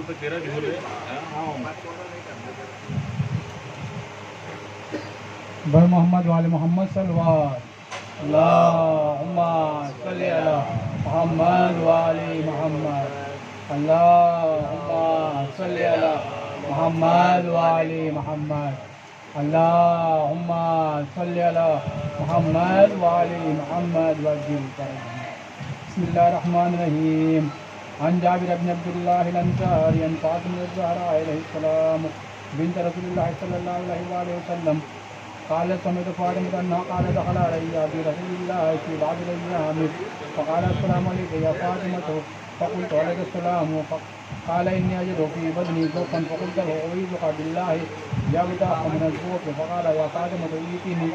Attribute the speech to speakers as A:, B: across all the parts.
A: تک تیرا بھی ہو رہے
B: بر محمد والے محمد صلوات اللہم صلی علی محمد والے محمد اللہم صلی علی محمد والے محمد اللہم صلی علی محمد والے محمد وجل کرم بسم اللہ الرحمن الرحیم عن جابر بن عبد اللہ الانصاری عن فاطمہ الزہراء علیہ السلام بنت رسول اللہ صلی اللہ علیہ وآلہ وسلم قالت سمعت فاطمة أنها قالت دخل علي برسول الله في بعض الأيام فقال السلام عليك يا فاطمة فقلت عليك السلام قال إني أجد في بدني ذوقا فقلت له أعيذك بالله يبتاح من الذوق فقال يا فاطمة ائتني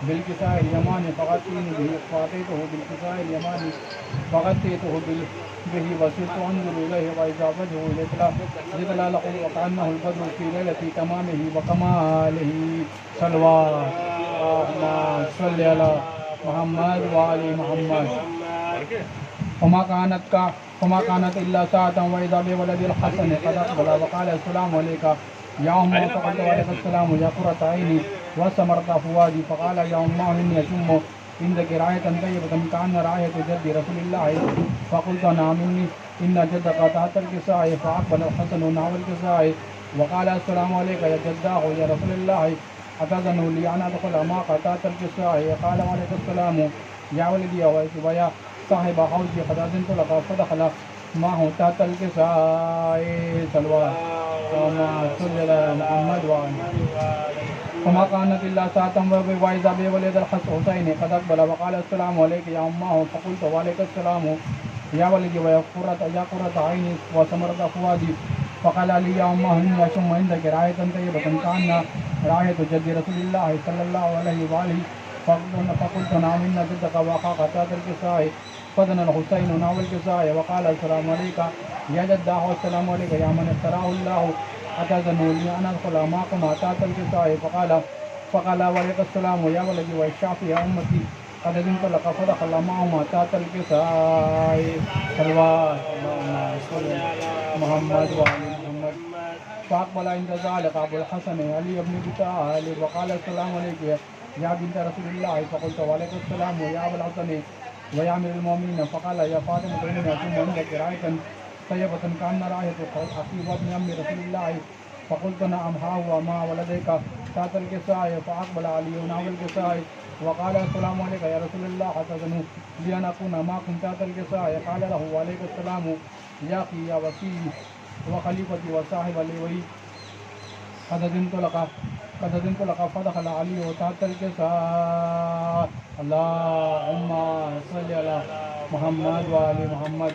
B: بالكساء اليماني فغطيني به فأتيته بالكساء اليماني فغطيته به وصرت أنظر إليه وإذا وجهه لتلالق وكأنه البدر في ليلة تمامه وكماله صلوات اللهم صل على محمد وآل محمد وما كانت إلا ساعة وإذا بولد الحسن قد أقبل وقال السلام عليك يا أم فقلت وعليك السلام يا قرة عيني وثمرة فؤادي فقال يا أم إني أشم عندك راية طيبة كأن راية جد رسول الله فقلت نعم إن جدك تحت الكساء فأقبل الحسن نحو الكساء وقال السلام عليك يا جداه يا رسول الله أتأذن لي أن أدخل معك تحت الكساء قال وعليك السلام يا ولدي ويا صاحب حوضي قد أذنت لك فدخل معه تحت الكساء صلوات اللهم صل على محمد وآله وما كانت إلا ساعة وإذا بولد الحسين قد أقبل وقال السلام عليك يا أمه فقلت وعليك السلام يا ولدي ويا قرة عيني وثمرة فؤادي فقال لي يا أمه إني أشم عندك راية طيبة كأن راية جد رسول الله صلى الله عليه وآله فقلت نعم إن جدك وأخاك تحت الكساء فدنا الحسين نحو الكساء وقال السلام عليك يا جداه والسلام عليك يا من اختاره الله أتأذن لي أن أدخل معكم تحت الكساء فقال وعليك السلام يا ولدي والشافي يا أمتي قد أذنت لك فدخل معهما تحت الكساء صلوات اللهم صل على محمد وآل محمد فأقبل عند ذلك أبو الحسن علي بن أبي طالب وقال السلام عليك يا بنت رسول الله فقلت وعليك السلام يا أبا الحسن ويا أمير المؤمنين فقال يا فاطمة إني أشم عندك راية طيبة كأن راية أخي وابن عم رسول الله فقلت نعم ها هو ما ولديك تحت الكساء فأقبل علي نحو الكساء وقال السلام عليك يا رسول الله أتأذن لي أن أكون معكم تحت الكساء قال له وعليك السلام يا أخي يا وسيلي وخليفتي وصاحب لي قد أذنت لك فدخل علي تحت الكساء اللهم صل على محمد وآل محمد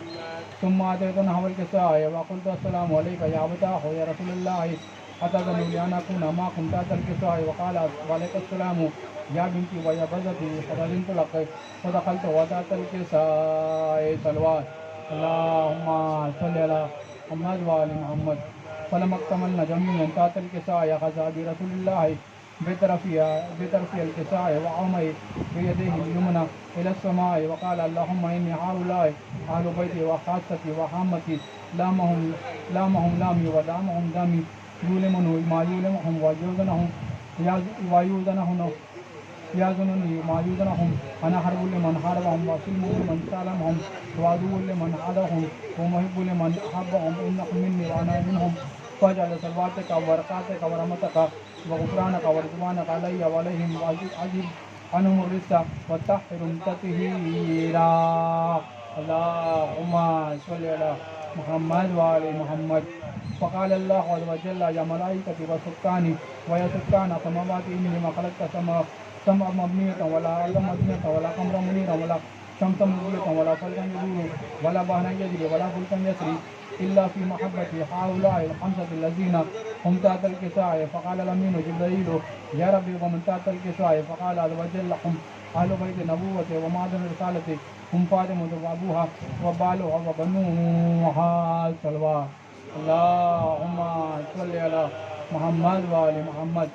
B: ثم أتيت نحو الكساء وقلت السلام عليك يا أبتاه يا رسول الله أتأذن لي أن أكون معكم تحت الكساء وقال وعليك السلام يا بنتي ويا بزتي قد أذنت لك فدخلت وتحت الكساء صلوات اللهم صل على محمد وآل محمد فلما اكتملنا جميعا تحت الكساء غزا برسول الله بطرف الكساء وعمي بيديه اليمنى إلى السماء وقال اللهم إني هؤلاء أهل بيتي وخاصتي وحامتي لامهم لامي ودامهم دامي يولمنه ما يولمهم يأذنني ما يؤذنهم أنا حرب لمن حاربهم وسلم لمن سالمهم وعدو لمن عادهم ومحب لمن أحبهم إنهم مني وأنا منهم فاجعل صلواتك وبركاتك ورحمتك وغفرانك ورضوانك علي وعليهم وأجب عنهم الرزق وطهرهم تطهيرا اللهم صل على محمد وآل محمد فقال الله عز وجل يا ملائكتي وسكاني ويا سكان السماوات إني ما خلقت سماء مبنية ولا أرض مبنية ولا قمر منيرا ولا شمس مضيئة ولا فلكا يدور ولا بحرا يجري ولا فلكا يسري إلا في محبتي هؤلاء الخمسة الذين هم تحت الكساء فقال الأمين جبريل يا ربي ومن تحت الكساء فقال عز وجل هم أهل بيت نبوة ومعدن رسالة هم فاطمة وأبوها وبالها وبنوها صلوات اللهم صل على محمد وآل محمد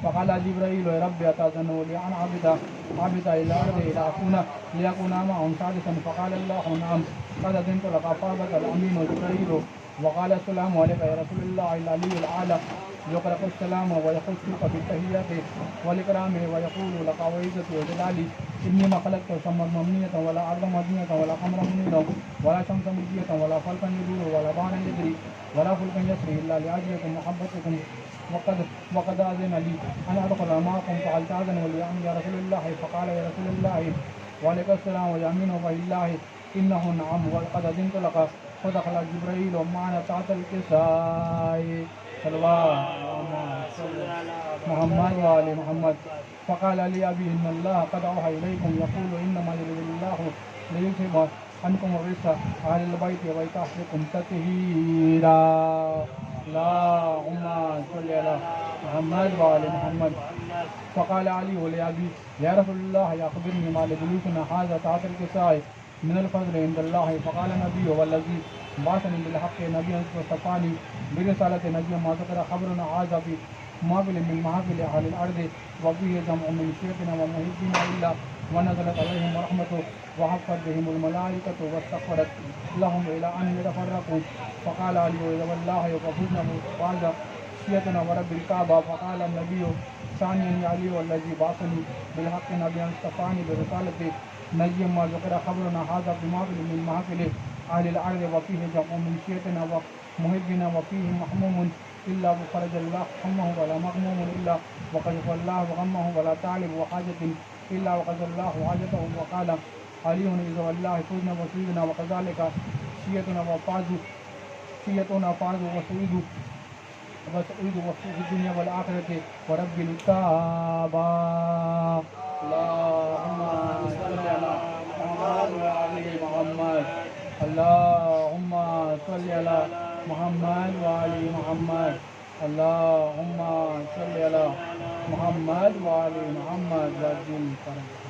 B: فقال جبريل يا ربي أتأذن لي أن عبد إلى الأرض ليكون معهم سادسا فقال الله نعم قد أذنت لك فأبت الأمين جبريل وقال السلام عليك يا رسول الله العلي الأعلى يقرأ السلام ويخصك بالتحيات والإكرام ويقول لك وعزتي وجلالي إني ما خلقت سما ممنية ولا أرض مدنية ولا قمرا منيرا ولا شمس مجية ولا فلكا يدور ولا بحرا يجري ولا فلكا يسري إلا لأجلكم محبتكم وقد أذن لي أن أدخل معكم فقد أذن ولي يا رسول الله فقال يا رسول الله وعليك السلام ويمين بالله إنه نعم وقد أذنت لك فدخل جبريل ومعنا تحت الكساء صلى الله محمد وآل محمد فقال لي أبي إن الله قد أوحى إليكم يقول إنما يريد الله ليذهب عنكم الرجس أهل البيت ويطهركم تطهيرا اللهم صل على محمد وآل محمد فقال علي لأبي يا رسول الله أخبرني ما لجلوسنا هذا تحت الكساء من الفضل عند الله فقال النبي والذي بعثني بالحق نبيا واصطفاني برسالة نبي ما ذكر خبرنا هذا في محفل من محافل أهل الأرض وفيه جمع من شيخنا ومحبنا إلا ونزلت عليهم رحمته وحفت بهم الملائكة واستغفرت لهم إلى أن يتفرقوا فقال علي والله وقفزنا بعد شيئتنا ورب الكعبة فقال النبي ثانيا يا علي والذي بعثني بالحق نبيا واصطفاني برسالة نجي ما ذكر خبرنا هذا بمحفل من محافل أهل الأرض وفيه جمع من شيئتنا ومحبنا وفيه محموم إلا وخرج الله همه ولا مغموم إلا وكشف الله غمه ولا تعلم وحاجة إلا وقضى الله حاجته وقال علي إذا والله فزنا وسيدنا وكذلك شيئتنا فازوا وسعيدوا وفي الدنيا والآخرة ورب الكعبة اللهم صل على محمد وآل محمد اللهم صل على محمد وآل محمد اللهم صل على محمد وآل محمد وعجل فرجهم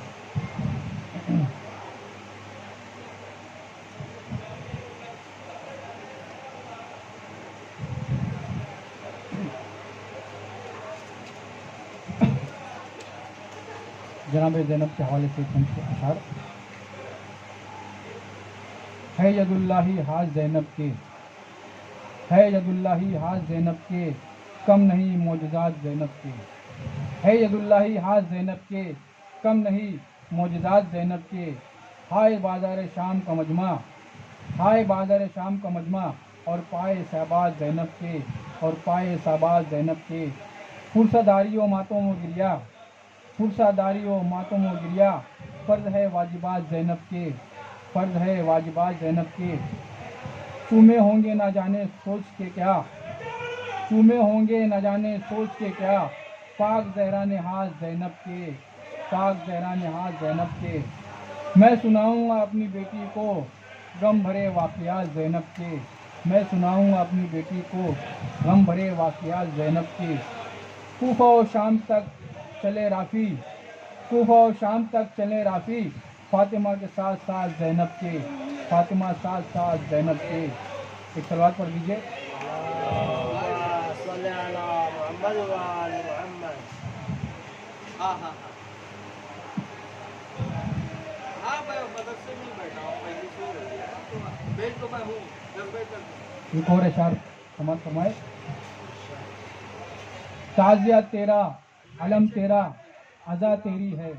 B: جناب زینب کے حوالے سے چند کے اشعار ہے ید اللہ ہاتھ زینب کے ہے ید اللہ ہاتھ زینب کے کم نہیں معجزات زینب کے ہے ید اللہ ہاتھ زینب کے کم نہیں معجزات زینب کے ہائے بازار شام کا مجمع ہائے بازار شام کا مجمع اور پائے صحبات زینب کے اور پائے صحبات زینب کے فرصہ داری و ماتوں و گریا فرصہ داری و ماتم و گریا فرض ہے واجبات زینب کے فرض ہے واجبات زینب کے چومے ہوں گے نہ جانے سوچ کے کیا چومے ہوں گے نہ جانے سوچ کے کیا پاک زہران ہاتھ زینب کے پاک زہران ہاتھ زینب کے میں سناؤں گا اپنی بیٹی کو غم بھرے واقعات زینب کے میں سناؤں گا اپنی بیٹی کو غم بھرے واقعات زینب کے کوفہ و شام تک چلے رافی کوفہ و شام تک چلے رافی فاطمہ کے ساتھ ساتھ زینب کے فاطمہ ساتھ ساتھ زینب کے ایک صلوات پڑھ دیجیے
A: صلی علی محمد و آل محمد ہاں میں مدرسے میں بیٹھا ہوں پہلی سو رہی ہے بیٹھ تو میں ہوں
B: ایک اور اشعار سماعت فرمائے تعزیہ تیرا علم تیرا عزا تیری ہے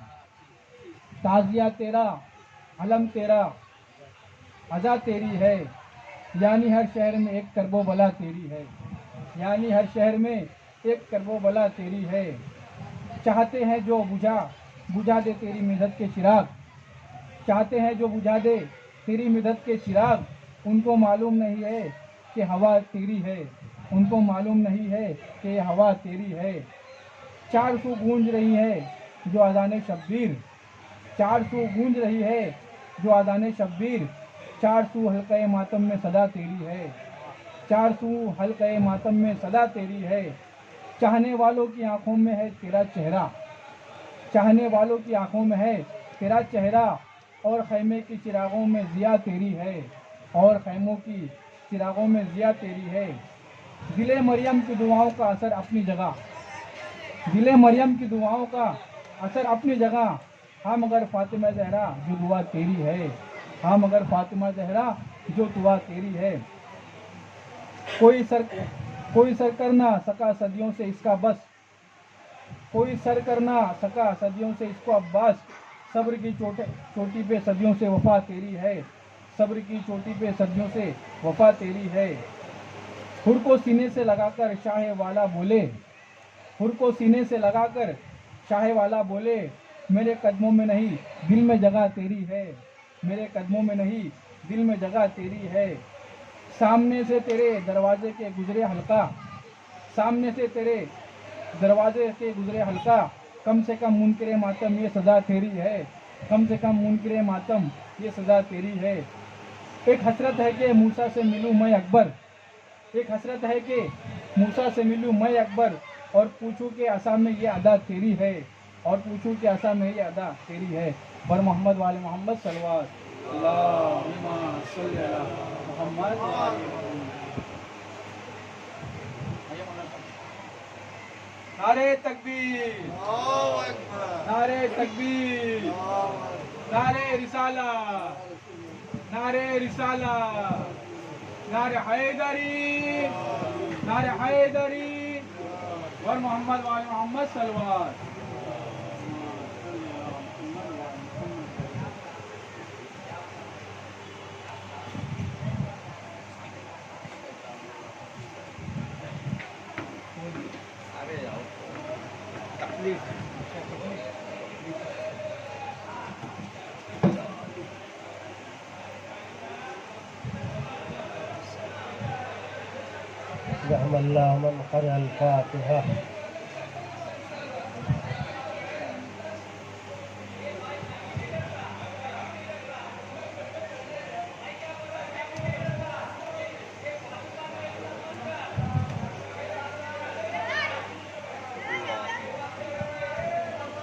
B: تعزیہ تیرا علم تیرا عزا تیری ہے یعنی ہر شہر میں ایک کرب و بلا تیری ہے یعنی ہر شہر میں ایک کرب و بلا تیری ہے چاہتے ہیں جو بجھا دے تیری مدد کے چراغ چاہتے ہیں جو بجھا دے تیری مدد کے چراغ ان کو معلوم نہیں ہے کہ ہوا تیری ہے ان کو معلوم نہیں ہے کہ یہ ہوا تیری ہے چار سو گونج رہی ہے جو اذان شبیر چار سو گونج رہی ہے جو اذان شبیر چار سو حلقہ ماتم میں صدا تیری ہے چار سو حلقہ ماتم میں صدا تیری ہے چاہنے والوں کی آنکھوں میں ہے تیرا چہرہ چاہنے والوں کی آنکھوں میں ہے تیرا چہرہ اور خیمے کی چراغوں میں ضیا تیری ہے اور خیموں کی چراغوں میں ضیا تیری ہے دل مریم کی دعاؤں کا اثر اپنی جگہ دل مریم کی دعاؤں کا اثر اپنی جگہ ہاں مگر فاطمہ زہرا جو دعا تیری ہے ہاں مگر فاطمہ زہرا جو دعا تیری ہے कोई सर कर ना सका सदियों से इसका बस, कोई सर कर ना सका सदियों से इसको अब्बास, सब्र की चोटी पे सदियों से वफा तेरी है, सब्र की चोटी पे सदियों से वफा तेरी है। हुर को सीने से लगाकर शाह वाला बोले, हुर को सीने से लगाकर शाह वाला बोले, मेरे कदमों में नहीं दिल में जगह तेरी है, मेरे कदमों में नहीं दिल में जगह तेरी है। सामने से तेरे दरवाजे के गुजरे हल्का, सामने से तेरे दरवाजे के गुजरे हल्का, कम से कम मुनकरे मातम ये सजा तेरी है, कम से कम मुनकरे मातम ये सजा तेरी है। एक हसरत है कि मूसा से मिलूं मैं अकबर, एक हसरत है कि मूसा से मिलूं मैं अकबर, और पूछूं कि आसा में ये अदा तेरी है, और पूछूं कि आसा में ये अदा तेरी है। बर मोहम्मद वाले मोहम्मद सल्लल्लाहु अलैहि वसल्लम। नारे तकबीर, नारे तकबीर, नारे रिसाला, नारे रिसाला, नारे हैदरी, नारे हैदरी, और मोहम्मद वाले मोहम्मद सल्लल्लाहु।
A: आगे जाओ तकलीफ
C: رحم الله من قرأ الفاتحة.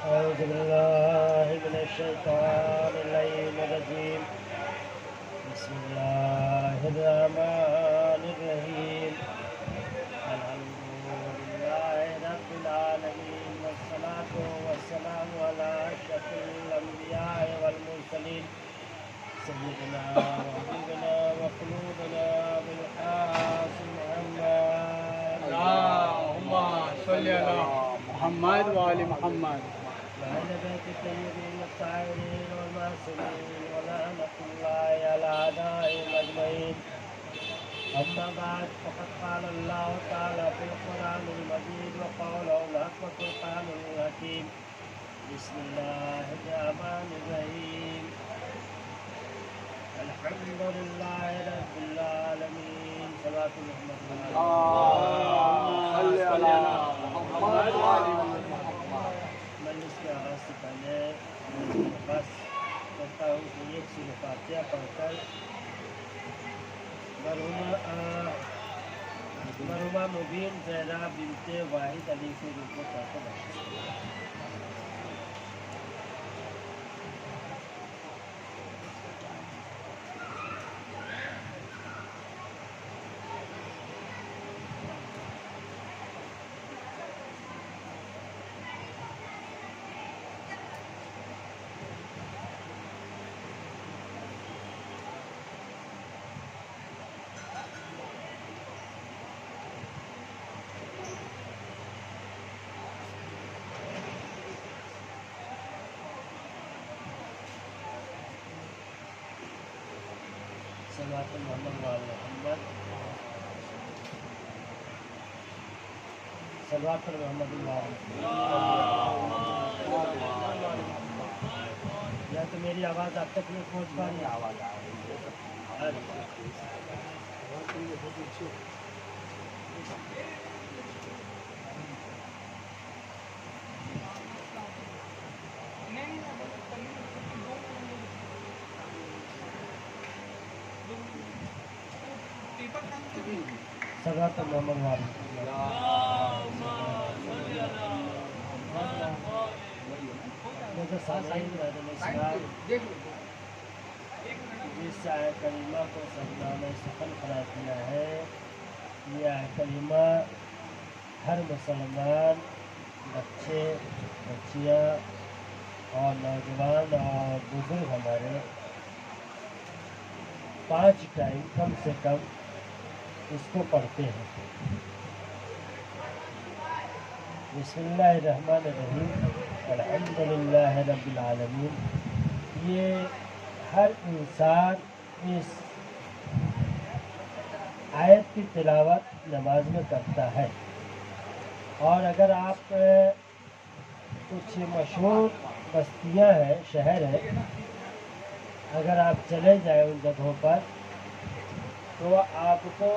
C: أعوذ بالله من الشيطان الرجيم. بسم الله الرحمن الرحيم. الحمد لله رب العالمين، والصلاة والسلام على أشرف الأنبياء والمرسلين، سيدنا وحبيبنا وقلوبنا بالقاسم محمد.
B: اللهم صل على محمد وآل محمد.
C: وعلى بيت الطيبين الطاهرين والمعصومين، ولعنة الله على أعدائهم أجمعين. أما بعد، فقد قال الله تعالى في القرآن المجيد وقوله الحق والفرقان الحكيم. بسم الله الرحمن الرحيم. الحمد لله رب العالمين. صلاة محمد
A: صلی علی محمد وعلی محمد.
C: مجلس کے آغاز سے پہلے میں بس کرتا ہوں کہ ایک سورہ فاتحہ پڑھ کر مرحومہ مبین زہرا بنت واحد علی سے رکو چاہتا ہوں. صلوات محمد وعلى محمد. صلوات محمد وعلى محمد. یا تو میری آواز آپ تک نہیں پہنچ پا رہی؟ آواز صلوات محمد وعلى جس آیت کریمہ کو سجدہ میں سفل قرار دیا ہے، یہ آیت کریمہ ہر مسلمان بچے بچیاں اور نوجوان اور بزرگ ہمارے 5 ٹائم کم سے کم इसको पढ़ते हैं। बिस्मिल्लाहिर्रहमानिर्रहीम, अल्हम्दुलिल्लाहि रब्बिल आलमीन। ये हर इंसान इस आयत की तिलावत नमाज में करता है। और अगर आप कुछ मशहूर बस्तियां हैं, शहर है, अगर आप चले जाएं उन जगहों पर तो आपको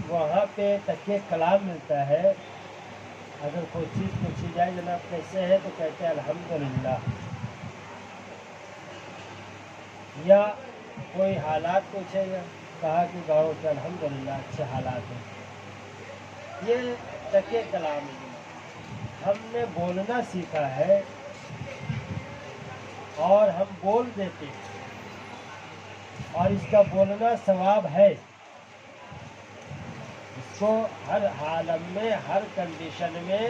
C: वहाँ पे तकिए कलाम मिलता है। अगर कोई चीज़ पूछी जाए जनाब कैसे है तो कहते हैं अल्हम्दुलिल्लाह, या कोई हालात पूछेगा, कहा कि गाँव के अल्हम्दुलिल्लाह अच्छे हालात हैं। ये तकिए कलाम है। हमने बोलना सीखा है और हम बोल देते हैं और इसका बोलना सवाब है। इसको हर हालत में, हर कंडीशन में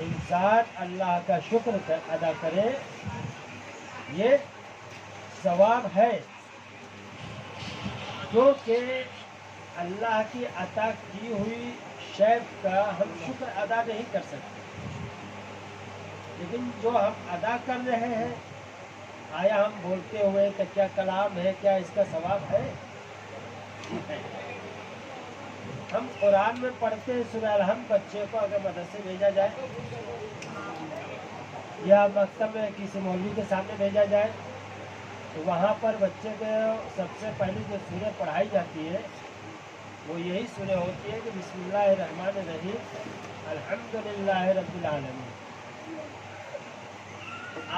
C: इंसान अल्लाह का शुक्र अदा करे, ये सवाब है। क्योंकि अल्लाह की अता की हुई शय का हम शुक्र अदा नहीं कर सकते, लेकिन जो हम अदा कर रहे हैं, आया हम बोलते हुए कि क्या कलाम है, क्या इसका सवाब है? हम कुरान में पढ़ते हैं सूरह अल-हम्द, बच्चे को अगर मदरसे भेजा जाए या मकतब में किसी मौलवी के सामने भेजा जाए तो वहाँ पर बच्चे को सबसे पहले जो सूरह पढ़ाई जाती है वो यही सूरह होती है कि बिस्मिल्लाहिर्रहमानिर्रहीम, अल्हम्दुलिल्लाहि रब्बिल आलमीन।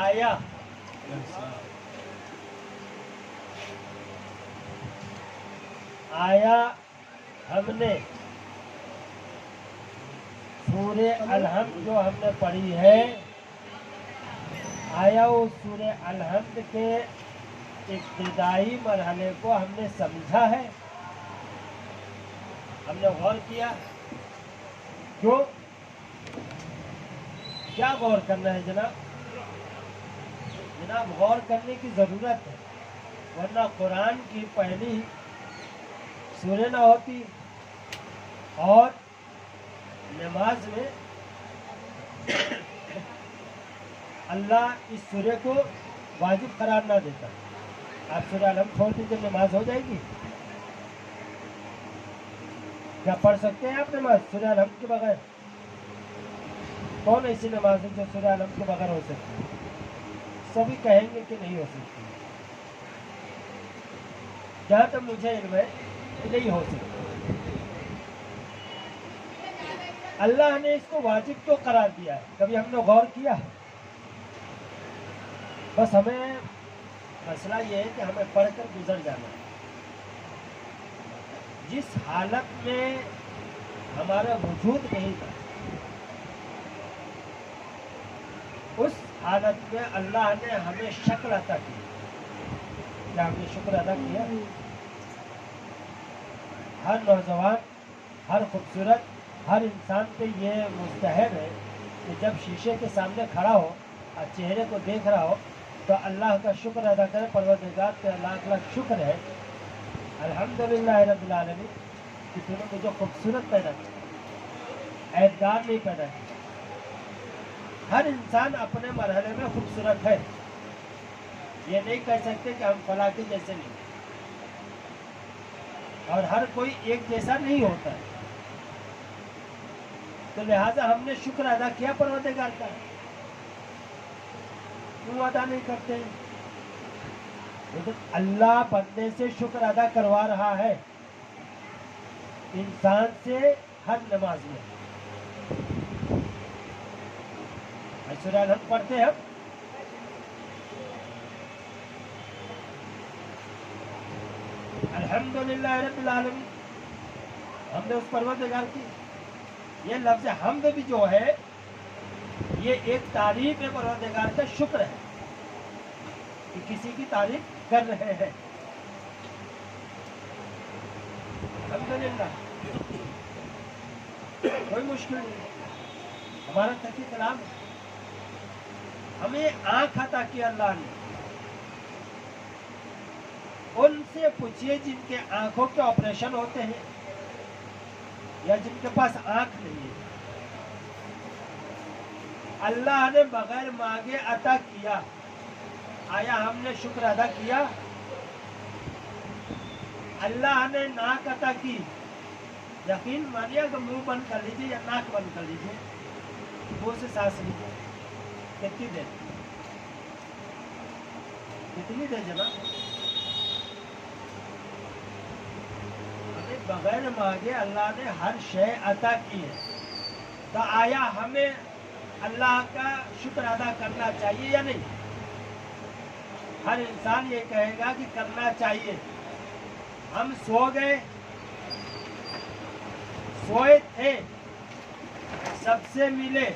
C: आया हमने सूरह अल-हम्द जो हमने पढ़ी है, आया उस सूरह अल-हम्द के इब्तिदाई मरहले को हमने समझा है, हमने गौर किया। क्यों, क्या गौर करना है जनाब? जनाब गौर करने की ज़रूरत है, वरना कुरान की पहली सूरह ना होती और नमाज में अल्लाह इस सूरह को वाजिब करार ना देता। आप सूरह अल-हम्द छोड़ दीजिए, नमाज हो जाएगी? क्या पढ़ सकते हैं आप नमाज सूरह अल-हम्द के बगैर? कौन ऐसी नमाज है जो सूरह अल-हम्द के बगैर हो सकती है? सभी कहेंगे कि नहीं हो सकती। जहाँ तक मुझे इल्म है कि नहीं हो सकती। अल्लाह ने इसको वाजिब तो करार दिया है, कभी हमने गौर किया? बस हमें मसला ये है कि हमें पढ़कर गुजर जाना है। जिस हालत में हमारा वजूद नहीं था, उस हालत में अल्लाह ने हमें शक्ल अता की। क्या हमने शुक्र अदा किया? हर नौजवान, हर खूबसूरत, हर इंसान पे ये मुस्तहब है कि जब शीशे के सामने खड़ा हो और चेहरे को देख रहा हो तो अल्लाह का शुक्र अदा करे। परवरदिगार का लाख लाख शुक्र है, अल्हम्दुलिल्लाह रब्बिल आलमीन, कि तूने मुझे खूबसूरत पैदा किया, ऐबदार नहीं पैदा किया। हर इंसान अपने मरहले में खूबसूरत है, ये नहीं कह सकते कि हम फलां के जैसे नहीं, और हर कोई एक जैसा नहीं होता है। तो लिहाजा हमने शुक्र अदा किया परवरदिगार का। क्यों अदा नहीं करते? लेकिन अल्लाह बंदे से शुक्र अदा करवा रहा है, इंसान से हर नमाज में। सूरह अल-हम्द पढ़ते हैं हम, अल्हम्दुलिल्लाह रब्बिल आलमीन, हमने उस परवरदिगार की। ये लफ्ज़ हमद भी जो है ये एक तारीफ है, परवरदिगार का शुक्र है कि किसी की तारीफ कर रहे हैं। अल्हम्दुलिल्लाह, कोई मुश्किल नहीं। हमारा तकी कलाम, हमें आँख अता की अल्लाह ने, उनसे पूछिए जिनके आंखों के ऑपरेशन होते हैं या जिनके पास आंख नहीं है। अल्लाह ने बगैर मांगे अता किया, आया हमने शुक्र अदा किया? अल्लाह ने नाक अता की, यकीन मानिए कि मुंह बंद कर लीजिए या नाक बंद कर लीजिए, मुंह से सांस लीजिए। कितनी देर, कितनी देर जनाब? हमें बगैर मांगे अल्लाह ने हर शय अता की है, तो आया हमें अल्लाह का शुक्र अदा करना चाहिए या नहीं? हर इंसान ये कहेगा कि करना चाहिए। हम सो गए, सोए थे, सबसे मिले,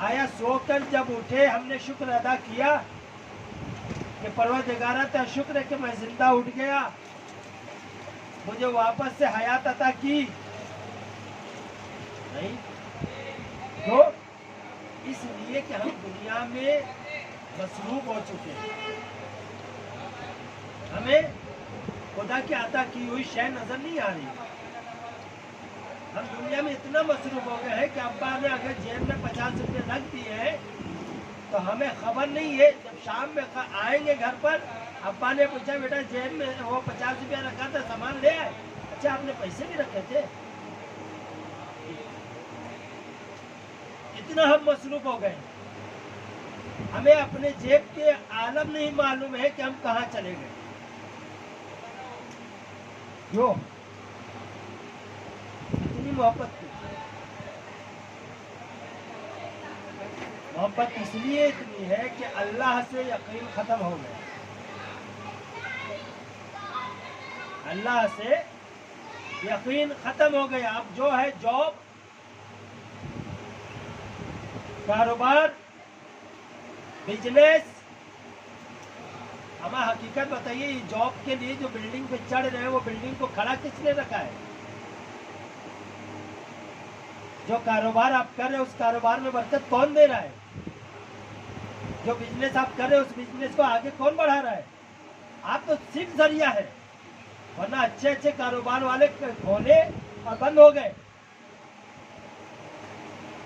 C: आया सोकर जब उठे हमने शुक्र अदा किया कि परवरदिगारा तेरा शुक्र है कि मैं जिंदा उठ गया, मुझे वापस से हयात अता की? नहीं। तो इसलिए कि हम दुनिया में मसरूफ हो चुके हैं, हमें खुदा की अता की हुई शय नजर नहीं आ रही। हम दुनिया में इतना मसरूफ हो गए हैं कि अब्बा ने अगर जेब में 50 रुपये रख दिए हैं तो हमें खबर नहीं है। जब शाम में आएंगे घर पर, अब्बा ने पूछा बेटा जेब में वो 50 रुपया रखा था, सामान ले आए? अच्छा आपने पैसे भी रखे थे? इतना हम मसरूफ हो गए, हमें अपने जेब के आलम नहीं मालूम है कि हम कहाँ चले गए। क्यों? इतनी मोहब्बत की। मोहब्बत इसलिए इतनी है कि अल्लाह से यकीन खत्म हो गया, अल्लाह से यकीन खत्म हो गया। अब जो है जॉब, कारोबार, बिजनेस, हमें हकीकत बताइए, जॉब के लिए जो बिल्डिंग पे चढ़ रहे हैं वो बिल्डिंग को खड़ा किसने रखा है? जो कारोबार आप कर रहे हैं उस कारोबार में बरकत कौन दे रहा है? जो बिजनेस आप कर रहे हैं उस बिजनेस को आगे कौन बढ़ा रहा है? आप तो सिर्फ जरिया है, वरना अच्छे अच्छे कारोबार वाले खोले और बंद हो गए।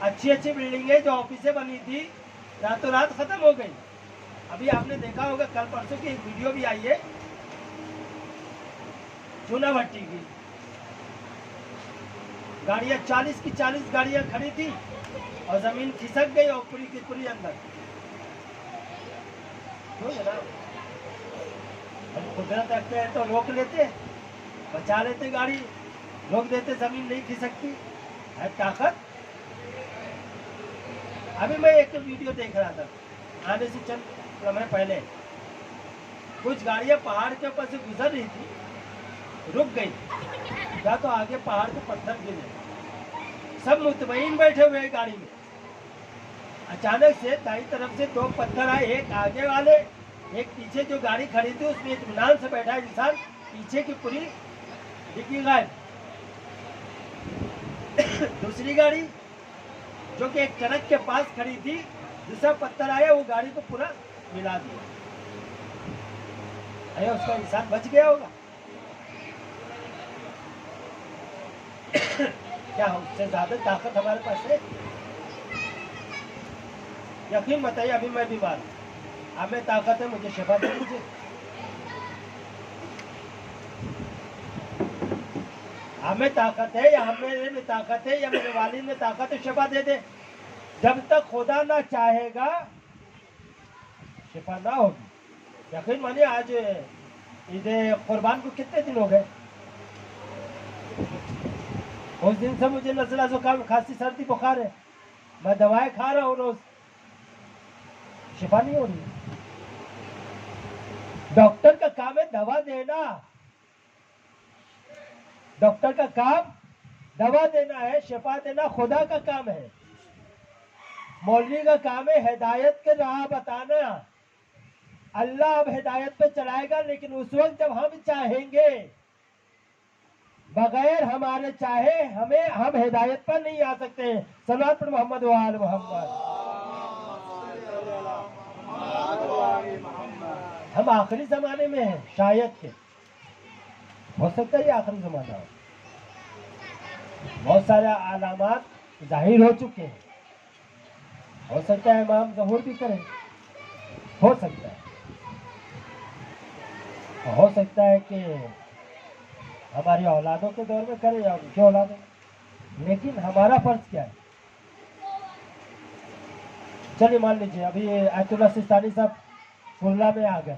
C: अच्छी अच्छी बिल्डिंगें जो ऑफिसें बनी थी रातों रात खत्म हो गई। अभी आपने देखा होगा, कल परसों की एक वीडियो भी आई है चूना भट्टी की। गाड़ियां 40 की 40 गाड़ियां खड़ी थी और जमीन खिसक गई और पूरी की पूरी अंदर। क्यों जनाब? हम कुदरत रखते हैं तो रोक लेते, बचा लेते, गाड़ी रोक देते, जमीन नहीं खिसकती है। ताकत। अभी मैं एक वीडियो देख रहा था, आने से चंद लम्हे पहले, कुछ गाड़ियां पहाड़ के ऊपर से गुजर रही थी, रुक गई, या तो आगे पहाड़ के पत्थर गिरे, सब मुतमईन बैठे हुए हैं गाड़ी में। अचानक से दाई तरफ से दो पत्थर आए, एक आगे वाले, एक पीछे। जो गाड़ी खड़ी थी उसमें इत्मीनान से बैठा इंसान, पीछे की पूरी डिग्गी गायब। दूसरी गाड़ी जो कि एक ट्रक के पास खड़ी थी, दूसरा पत्थर आया वो गाड़ी को पूरा मिला दिया। अरे उसका इंसान बच गया होगा क्या? उससे ज्यादा ताकत हमारे पास है? यकीन बताइए, अभी मैं बीमार हूँ, हमें ताकत है, मुझे शिफा दे दीजिए। हमें ताकत है या मेरे में ताकत है या मेरे वालिद में ताकत है, शिफा दे दे। जब तक खुदा ना चाहेगा शिफा ना होगी। यकीन मानिए, आज ईद कुर्बान को कितने दिन हो गए? उस दिन से मुझे नज़ला जुकाम, खांसी, सर्दी, बुखार है, मैं दवाएं खा रहा हूँ रोज, शिफा नहीं हो रही। डॉक्टर का काम है दवा देना, डॉक्टर का काम दवा देना है, शिफा देना खुदा का काम है। मौलवी का काम है हिदायत के राह बताना। अल्लाह अब हिदायत पे चलाएगा, लेकिन उस वक्त जब हम चाहेंगे, बगैर हमारे चाहे हम हिदायत पर नहीं आ सकते। सल्लल्लाहु अलैहि मोहम्मद व आले मोहम्मद। ہم آخری زمانے میں ہیں شاید کہ ہو سکتا ہے یہ آخری زمانہ ہو. بہت سارے علامات ظاہر ہو چکے ہیں. ہو سکتا ہے امام ظہور بھی کریں, ہو سکتا ہے. ہو سکتا ہے کہ ہماری اولادوں کے دور میں کرے یا ان کی اولادوں میں. لیکن ہمارا فرض کیا ہے؟ چلیے مان لیجیے ابھی آیت اللہ سستانی صاحب کرلا میں آ گئے,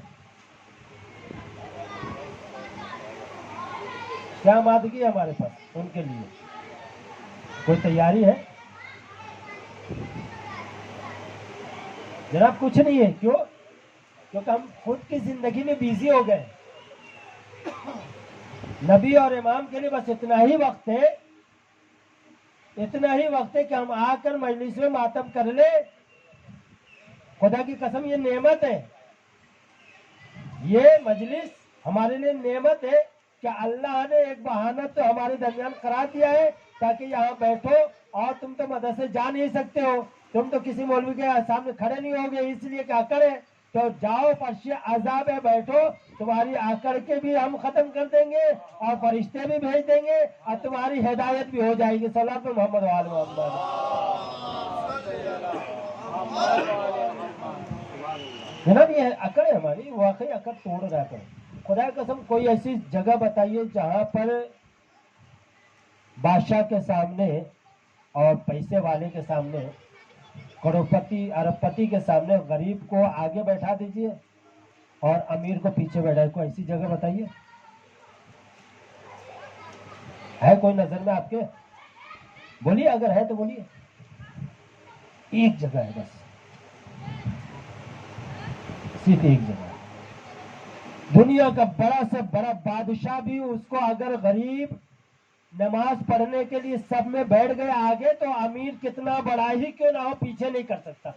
C: کیا آمادگی ہے ہمارے پاس ان کے لیے؟ کوئی تیاری ہے؟ جناب کچھ نہیں ہے. کیوں؟ کیونکہ ہم خود کی زندگی میں بیزی ہو گئے. نبی اور امام کے لیے بس اتنا ہی وقت ہے, اتنا ہی وقت ہے کہ ہم آ کر مجلس میں ماتم کر لیں. خدا کی قسم یہ نعمت ہے, یہ مجلس ہمارے لیے نعمت ہے کہ اللہ نے ایک بہانہ تو ہمارے درمیان قرار دیا ہے تاکہ یہاں بیٹھو. اور تم تو مدرسے جا نہیں سکتے ہو, تم تو کسی مولوی کے سامنے کھڑے نہیں ہوگے, اس لیے کہ اکڑ ہے. تو جاؤ فرش عذاب ہے بیٹھو, تمہاری آکڑ کے بھی ہم ختم کر دیں گے اور فرشتے بھی بھیج دیں گے اور تمہاری ہدایت بھی ہو جائے گی. صلوات محمد و آل محمد. جناب یہ اکڑ ہے ہماری, واقعی اکڑ توڑ رہا ہے. خدا کی قسم کوئی ایسی جگہ بتائیے جہاں پر بادشاہ کے سامنے اور پیسے والے کے سامنے, کروڑپتی ارب پتی کے سامنے غریب کو آگے بیٹھا دیجئے اور امیر کو پیچھے بیٹھائے. کوئی ایسی جگہ بتائیے, ہے کوئی نظر میں آپ کے؟ بولیے, اگر ہے تو بولیے. ایک جگہ ہے بس, صرف ایک جگہ. دنیا کا بڑا سے بڑا بادشاہ بھی اس کو اگر غریب نماز پڑھنے کے لیے سب میں بیٹھ گئے آگے, تو امیر کتنا بڑا ہی کیوں نہ ہو پیچھے نہیں کر سکتا.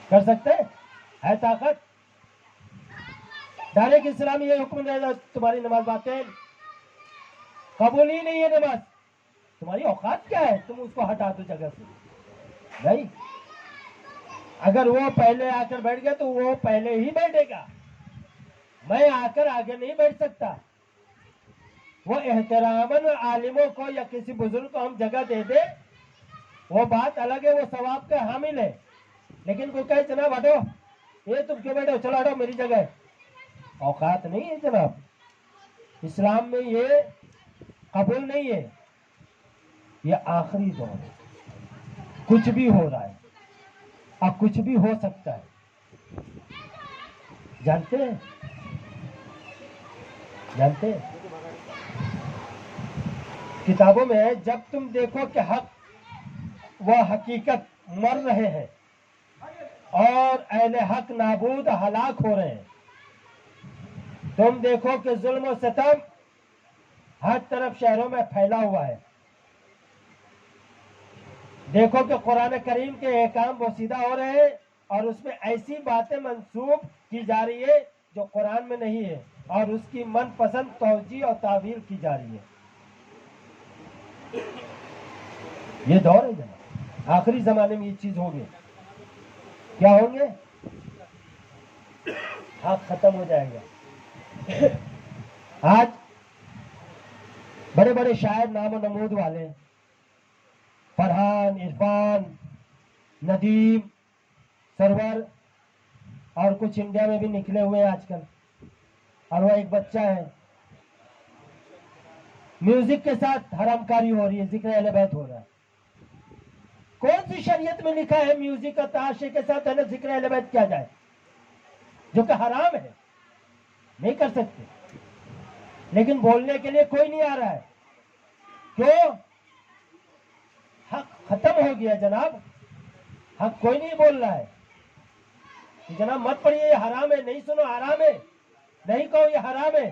C: کر سکتے ہے طاقت؟ ڈائریکٹ اسلام یہ حکم دے گا تمہاری نماز باطل, قبول ہی نہیں ہے نماز. تمہاری اوقات کیا ہے تم اس کو ہٹا دو جگہ سے؟ نہیں, اگر وہ پہلے آ کر بیٹھ گیا تو وہ پہلے ہی بیٹھے گا, میں آ کر آگے نہیں بیٹھ سکتا. وہ احتراماً عالموں کو یا کسی بزرگ کو ہم جگہ دے دے, وہ بات الگ ہے, وہ ثواب کا حامل ہے. لیکن کوئی کہے جناب ہٹو, یہ تم کیوں بیٹھو, چلو ہٹو میری جگہ ہے. اوقات نہیں ہے جناب, اسلام میں یہ قبول نہیں ہے. یہ آخری دور ہے, کچھ بھی ہو رہا ہے, اب کچھ بھی ہو سکتا ہے. جانتے ہیں, جانتے ہیں کتابوں میں ہے, جب تم دیکھو کہ حق و حقیقت مر رہے ہیں اور اہل حق نابود ہلاک ہو رہے ہیں, تم دیکھو کہ ظلم و ستم ہر طرف شہروں میں پھیلا ہوا ہے, دیکھو کہ قرآن کریم کے احکام بوسیدہ ہو رہے ہیں اور اس میں ایسی باتیں منسوخ کی جا رہی ہے جو قرآن میں نہیں ہے, اور اس کی من پسند توجیہ اور تعبیر کی جا رہی ہے. یہ دور ہے جناب, آخری زمانے میں یہ چیز ہوگی. کیا ہوں گے؟ حق ختم ہو جائے گا. آج بڑے بڑے شاعر نام و نمود والے, فرحان, عرفان, ندیم, سرور, اور کچھ انڈیا میں بھی نکلے ہوئے ہیں آج کل, اور وہ ایک بچہ ہے, میوزک کے ساتھ حرام کاری ہو رہی ہے, ذکر اہل بیت ہو رہا ہے. کون سی شریعت میں لکھا ہے میوزک اور تاشے کے ساتھ ہے نا ذکر اہل بیت کیا جائے, جو کہ حرام ہے, نہیں کر سکتے. لیکن بولنے کے لیے کوئی نہیں آ رہا ہے. کیوں؟ حق ختم ہو گیا جناب, حق کوئی نہیں بول رہا ہے کہ جناب مت پڑھیے یہ حرام ہے, نہیں سنو حرام ہے, نہیں کہو یہ حرام ہے.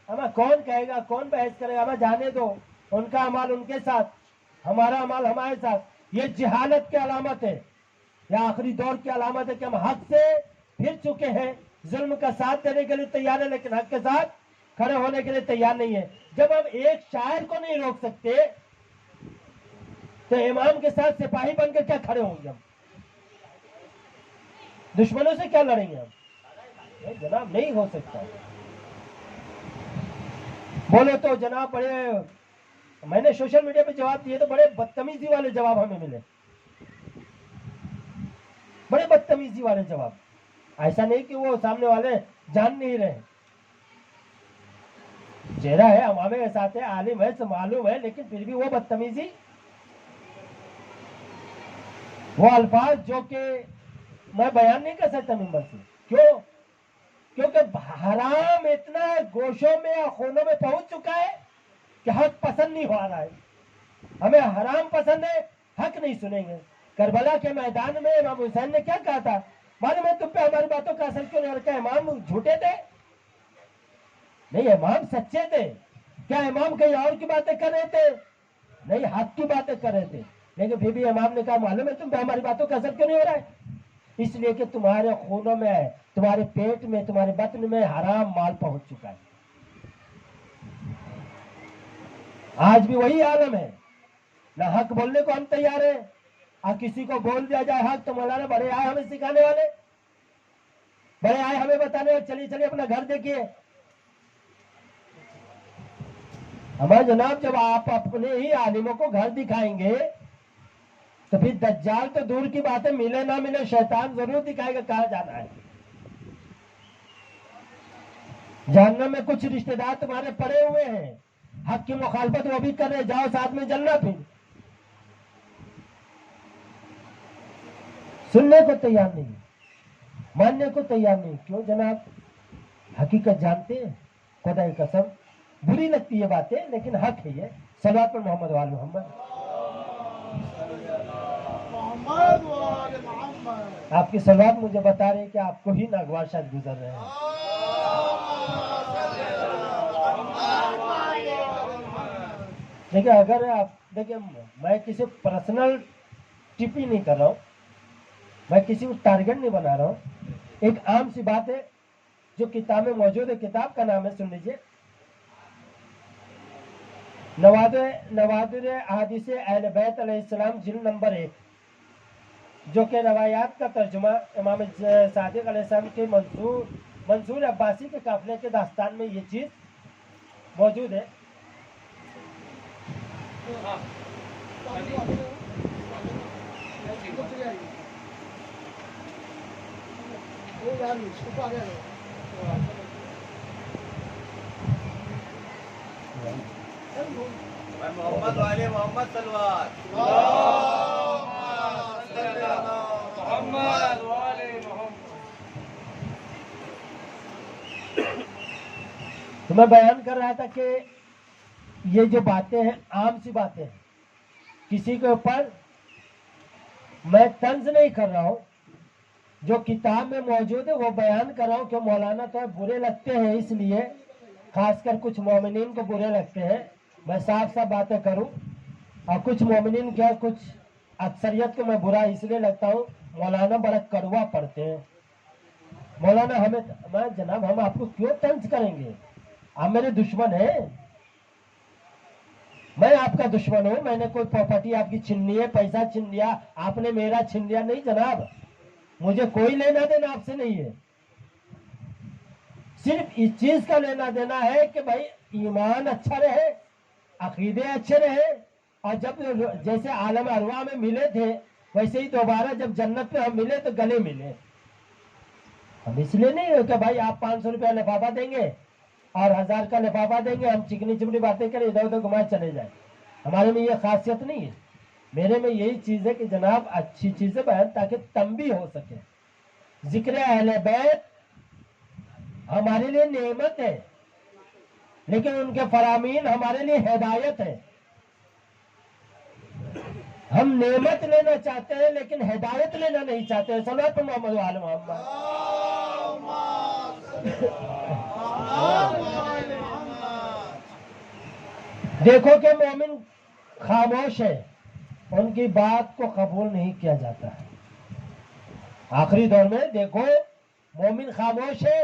C: ہمیں کون کہے گا, کون بحث کرے گا؟ ہمیں جانے دو, ان کا عمل ان کے ساتھ, ہمارا عمل ہمارے ساتھ. یہ جہالت کی علامت ہے, یہ آخری دور کی علامت ہے کہ ہم حق سے پھر چکے ہیں, ظلم کا ساتھ دینے کے لیے تیار ہے لیکن حق کے ساتھ کھڑے ہونے کے لیے تیار نہیں ہے. جب ہم ایک شاعر کو نہیں روک سکتے تو امام کے ساتھ سپاہی بن کے کیا کھڑے ہوں گے ہم؟ दुश्मनों से क्या लड़ेंगे हम? नहीं जनाब, नहीं हो सकता। बोले तो जनाब बड़े, मैंने सोशल मीडिया पे जवाब दिए तो बड़े बदतमीजी वाले जवाब हमें मिले, बड़े बदतमीजी वाले जवाब। ऐसा नहीं कि वो सामने वाले जान नहीं रहे, चेहरा है, हमारे के साथ है, आलिम है, सब मालूम है, लेकिन फिर भी वो बदतमीजी, वो अल्फाज जो कि मैं बयान नहीं कर सकता मिंबर से। क्यों? क्योंकि हराम इतना गोशों में या खूनों में पहुंच चुका है कि हक पसंद नहीं हो रहा है। हमें हराम पसंद है, हक नहीं सुनेंगे। करबला के मैदान में इमाम हुसैन ने क्या कहा था? मालूम है तुम पे हमारी बातों का असर क्यों नहीं रखा? इमाम झूठे थे? नहीं, इमाम सच्चे थे। क्या इमाम कहीं और की बातें कर रहे थे? नहीं, हक की बातें कर रहे थे। लेकिन फिर भी इमाम ने कहा मालूम है तुम पे हमारी बातों का असर क्यों नहीं हो रहा है? इसलिए कि तुम्हारे खूनों में, तुम्हारे पेट में, तुम्हारे बतन में हराम माल पहुंच चुका है। आज भी वही आलम है, ना हक बोलने को हम तैयार हैं, और किसी को बोल दिया जाए हक तो मौलाना बड़े आए हमें सिखाने वाले, बड़े आए हमें बताने वाले, चलिए चलिए अपना घर देखिए। हमारे जनाब, जब आप अपने ही आलिमों को घर दिखाएंगे तो फिर दज्जाल तो दूर की बात है, मिले ना मिले शैतान जरूर दिखाएगा कहाँ जाना है। जहन्नम में कुछ रिश्तेदार तुम्हारे पड़े हुए हैं, हक की मुखालफत वो भी कर रहे, जाओ साथ में जलना। फिर सुनने को तैयार नहीं, मानने को तैयार नहीं। क्यों जनाब? हकीकत जानते हैं, खुदा की कसम बुरी लगती है बातें, लेकिन हक है ये। सल्लल्लाहु अलैहि मोहम्मद वाले मोहम्मद। आपकी सलात मुझे बता रहे हैं कि आपको ही नागवार शायद गुजर रहे हैं। देखिए, अगर आप देखिए, मैं किसी पर्सनल टिप्पणी नहीं कर रहा हूँ, मैं किसी को टारगेट नहीं बना रहा हूँ। एक आम सी बात है जो किताब में मौजूद है, किताब का नाम है, सुन लीजिए, नवादिर अहादीस अहले बैत अलैहिस्सलाम जिल्द नंबर 1, जो कि रवायात का तर्जुमा इमाम सादिक अलैहिस्सलाम के मंसूर अब्बासी के काफिले के दास्तान में ये चीज मौजूद है।
A: मोहम्मद वाले मोहम्मद सलवार, मोहम्मद वाले मोहम्मद।
C: तो मैं बयान कर रहा था कि ये जो बातें हैं आम सी बातें हैं, किसी के ऊपर मैं तंज नहीं कर रहा हूं, जो किताब में मौजूद है वो बयान कर रहा हूं। कि मौलाना तो बुरे लगते हैं, इसलिए खासकर कुछ मोमिनीन को बुरे लगते हैं, मैं साफ साफ बातें करूं। और कुछ मोमिनीन क्या, कुछ अक्सरियत को मैं बुरा इसलिए लगता हूं, मौलाना बड़ा कड़वा पढ़ते हैं। मौलाना हमें, मैं जनाब, हम आपको क्यों तंज करेंगे? आप मेरे दुश्मन हैं, मैं आपका दुश्मन हूं। मैंने कोई प्रॉपर्टी आपकी छीन ली है, पैसा छीन लिया, आपने मेरा छीन लिया? नहीं जनाब, मुझे कोई लेना देना आपसे नहीं है। सिर्फ इस चीज का लेना देना है कि भाई ईमान अच्छा रहे, अकीदे अच्छे रहे, और जब जैसे आलम अरवा में मिले थे वैसे ही दोबारा जब जन्नत में हम मिले तो गले मिले। हम इसलिए नहीं हो कि भाई आप 500 रुपया लिफाफा देंगे और 1000 का लिफाफा देंगे, हम चिकनी चिमनी बातें करें, इधर उधर घुमाए चले जाए। हमारे में ये खासियत नहीं है। मेरे में यही चीज है कि जनाब अच्छी चीजें बयान, ताकि तंबी हो सके। जिक्र अहले बैत हमारे लिए नेमत है, लेकिन उनके फरामीन हमारे लिए हिदायत है। हम नेमत लेना चाहते हैं लेकिन हिदायत लेना नहीं चाहते हैं। सल्लल्लाहु अलैहि मोहम्मद वाले मोहम्मद। देखो कि मोमिन खामोश है, उनकी बात को कबूल नहीं किया जाता है। आखिरी दौर में देखो मोमिन खामोश है,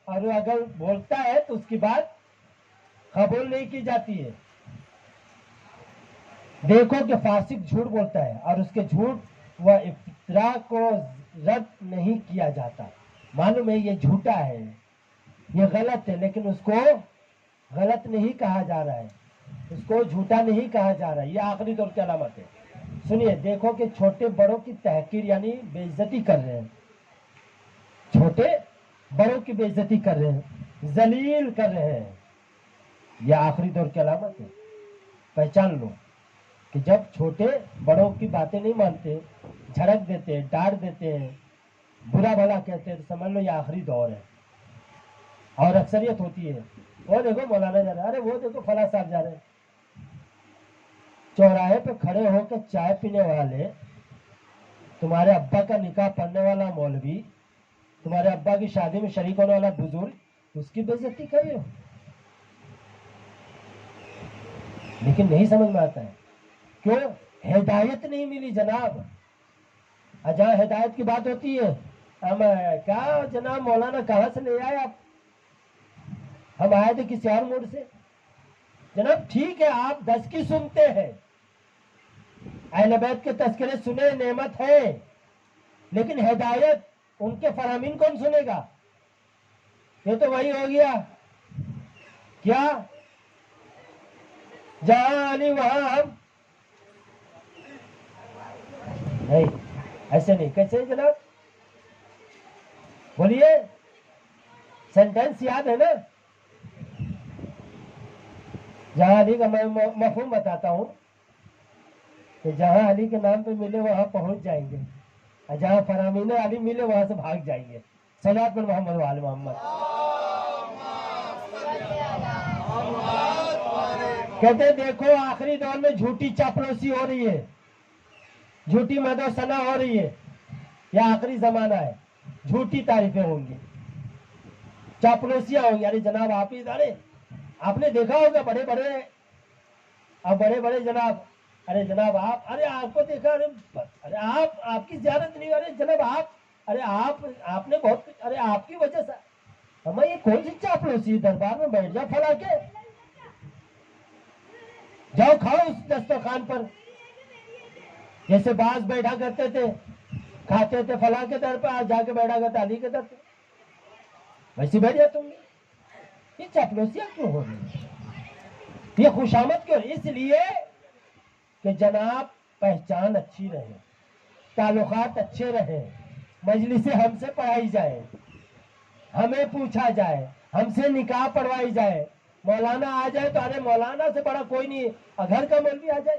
C: और अगर बोलता है तो उसकी बात कबूल नहीं की जाती है। देखो कि फासिक झूठ बोलता है और उसके झूठ व इफ्तरा को رد نہیں کیا جاتا. معلوم ہے یہ جھوٹا ہے, یہ غلط ہے, لیکن اس کو غلط نہیں کہا جا رہا ہے, اس کو جھوٹا نہیں کہا جا رہا ہے. یہ آخری دور کی علامت ہے. سنیے, دیکھو کہ چھوٹے بڑوں کی تحقیر یعنی بے عزتی کر رہے ہیں, چھوٹے بڑوں کی بے عزتی کر رہے ہیں, ذلیل کر رہے ہیں. یہ آخری دور کی علامت ہے. پہچان لو کہ جب چھوٹے بڑوں کی باتیں نہیں مانتے, جھڑک دیتے ہیں, ڈانٹ دیتے ہیں, برا بھلا کہتے ہیں, تو سمجھ لو یہ آخری دور ہے. اور اکثریت ہوتی ہے, وہ دیکھو مولانا جا رہے, ارے وہ دیکھو فلاں صاحب جا رہے. چوراہے پہ کھڑے ہو کے چائے پینے والے, تمہارے ابا کا نکاح پڑھنے والا مولوی, تمہارے ابا کی شادی میں شریک ہونے والا بزرگ, اس کی بے عزتی کر رہے ہو. لیکن نہیں سمجھ میں آتا ہے, کیوں؟ ہدایت نہیں ملی جناب. جہاں ہدایت کی بات ہوتی ہے, ہم کیا جناب مولانا کہاں سے لے آئے آپ؟ ہم آئے تھے کسی اور موڑ سے. جناب ٹھیک ہے, آپ 10 کی سنتے ہیں, اہل بیت کے تذکرے سنے, نعمت ہے, لیکن ہدایت ان کے فرامین کون سنے گا؟ یہ تو وہی ہو گیا کیا جہاں علی وہاں ہم. نہیں, ایسے نہیں. کیسے جناب؟ بولیے, سینٹینس یاد ہے نا؟ جہاں علی کا میں مفہوم بتاتا ہوں کہ جہاں علی کے نام پہ ملے وہاں پہنچ جائیں گے, اور جہاں فرامین علی ملے وہاں سے بھاگ جائیں گے. صلوات پر محمد وآل محمد. کہتے دیکھو آخری دور میں جھوٹی چاپلوسی ہو رہی ہے, جھوٹی مد و ثنا ہو رہی ہے. یہ آخری زمانہ ہے, جھوٹی تعریفیں ہوں گی, چاپلوسیاں ہوں گی. ارے جناب آپ ہی ادارے, آپ نے دیکھا ہوگا بڑے بڑے, اب بڑے بڑے جناب, ارے جناب آپ, ارے آپ کو دیکھا, ارے آپ کی زیارت نہیں, ارے جناب آپ, ارے آپ نے بہت, ارے آپ کی وجہ سے. ہمیں یہ کون سی چاپلوسی, دربار میں بیٹھ جاؤ پھلا کے, جاؤ کھاؤ اس دسترخوان پر, جیسے باز بیٹھا کرتے تھے, کھاتے تھے فلاں کے در پہ, آج جا کے بیٹھا کرتے علی کے در پہ, ویسے بیٹھ جاتے ہوں گے. یہ چاپلوسیاں کیوں ہو رہی ہیں؟ یہ خوشامد کیوں؟ اس لیے کہ جناب پہچان اچھی رہے, تعلقات اچھے رہے, مجلسیں ہم سے پڑھائی جائے, ہمیں پوچھا جائے, ہم سے نکاح پڑھوائی جائے. مولانا آ جائے تو ارے مولانا سے بڑا کوئی نہیں, گھر کا مولوی آ جائے,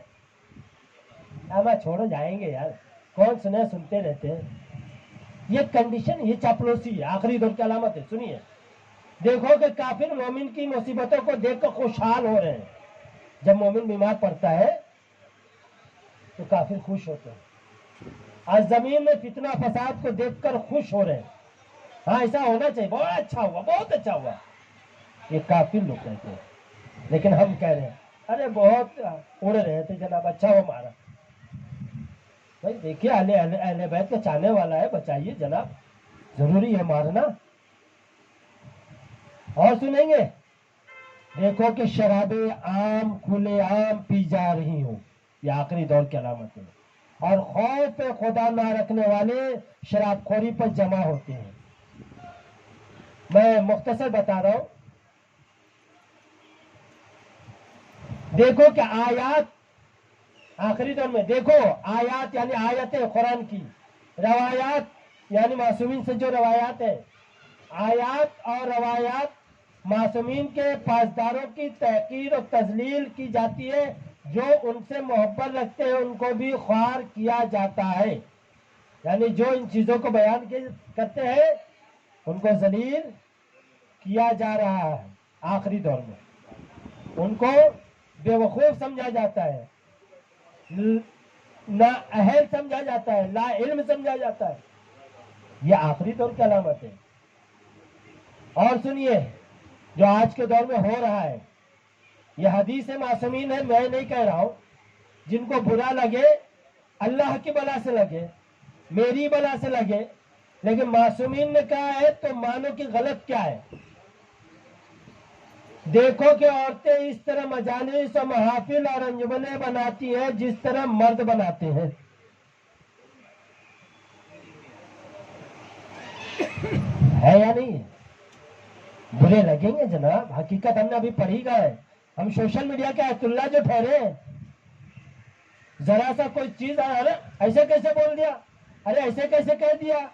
C: ہمیں چھوڑو جائیں گے یار, کون سنے, سنتے رہتے ہیں. یہ کنڈیشن, یہ چاپلوسی ہے, آخری دور کی علامت ہے. سنیے, دیکھو کہ کافر مومن کی مصیبتوں کو دیکھ کر خوشحال ہو رہے ہیں. جب مومن بیمار پڑتا ہے تو کافر خوش ہوتے ہیں, اور زمین میں فتنہ فساد کو دیکھ کر خوش ہو رہے ہیں. ہاں ایسا ہونا چاہیے, بہت اچھا ہوا, بہت اچھا ہوا. یہ کافر لوگ کہتے ہیں, لیکن ہم کہہ رہے ہیں ارے بہت اڑ رہے تھے جناب, اچھا ہوا مارا. بھائی دیکھیے اہل بیت کا چاہنے والا ہے, بچائیے جناب, ضروری ہے مارنا. اور سنیں گے, دیکھو کہ شرابیں عام کھلے عام پی جا رہی ہوں, یہ آخری دور کی علامت ہے. اور خوف خدا نہ رکھنے والے شراب خوری پر جمع ہوتے ہیں. میں مختصر بتا رہا ہوں. دیکھو کہ آیات آخری دور میں, دیکھو آیات یعنی آیتیں قرآن کی, روایات یعنی معصومین سے جو روایات ہیں, آیات اور روایات معصومین کے پاسداروں کی تحقیر اور تذلیل کی جاتی ہے. جو ان سے محبت رکھتے ہیں ان کو بھی خوار کیا جاتا ہے, یعنی جو ان چیزوں کو بیان کرتے ہیں ان کو ذلیل کیا جا رہا ہے. آخری دور میں ان کو بے وقوف سمجھا جاتا ہے, نا اہل سمجھا جاتا ہے, لا علم سمجھا جاتا ہے. یہ آخری دور کی علامت ہے. اور سنیے, جو آج کے دور میں ہو رہا ہے, یہ حدیث معصومین ہے, میں نہیں کہہ رہا ہوں. جن کو برا لگے, اللہ کی بلا سے لگے, میری بلا سے لگے, لیکن معصومین نے کہا ہے تو مانو کہ غلط کیا ہے. دیکھو کہ عورتیں اس طرح مجالس اور محافل اور انجمنیں بناتی ہیں جس طرح مرد بناتے ہیں. है या नहीं है? बुरे लगेंगे जनाब, हकीकत हमने अभी पढ़ी गए। हम सोशल मीडिया के आयतुल्ला जो ठहरे हैं, जरा सा कोई चीज, अरे ऐसे कैसे बोल दिया, अरे ऐसे कैसे कह दिया,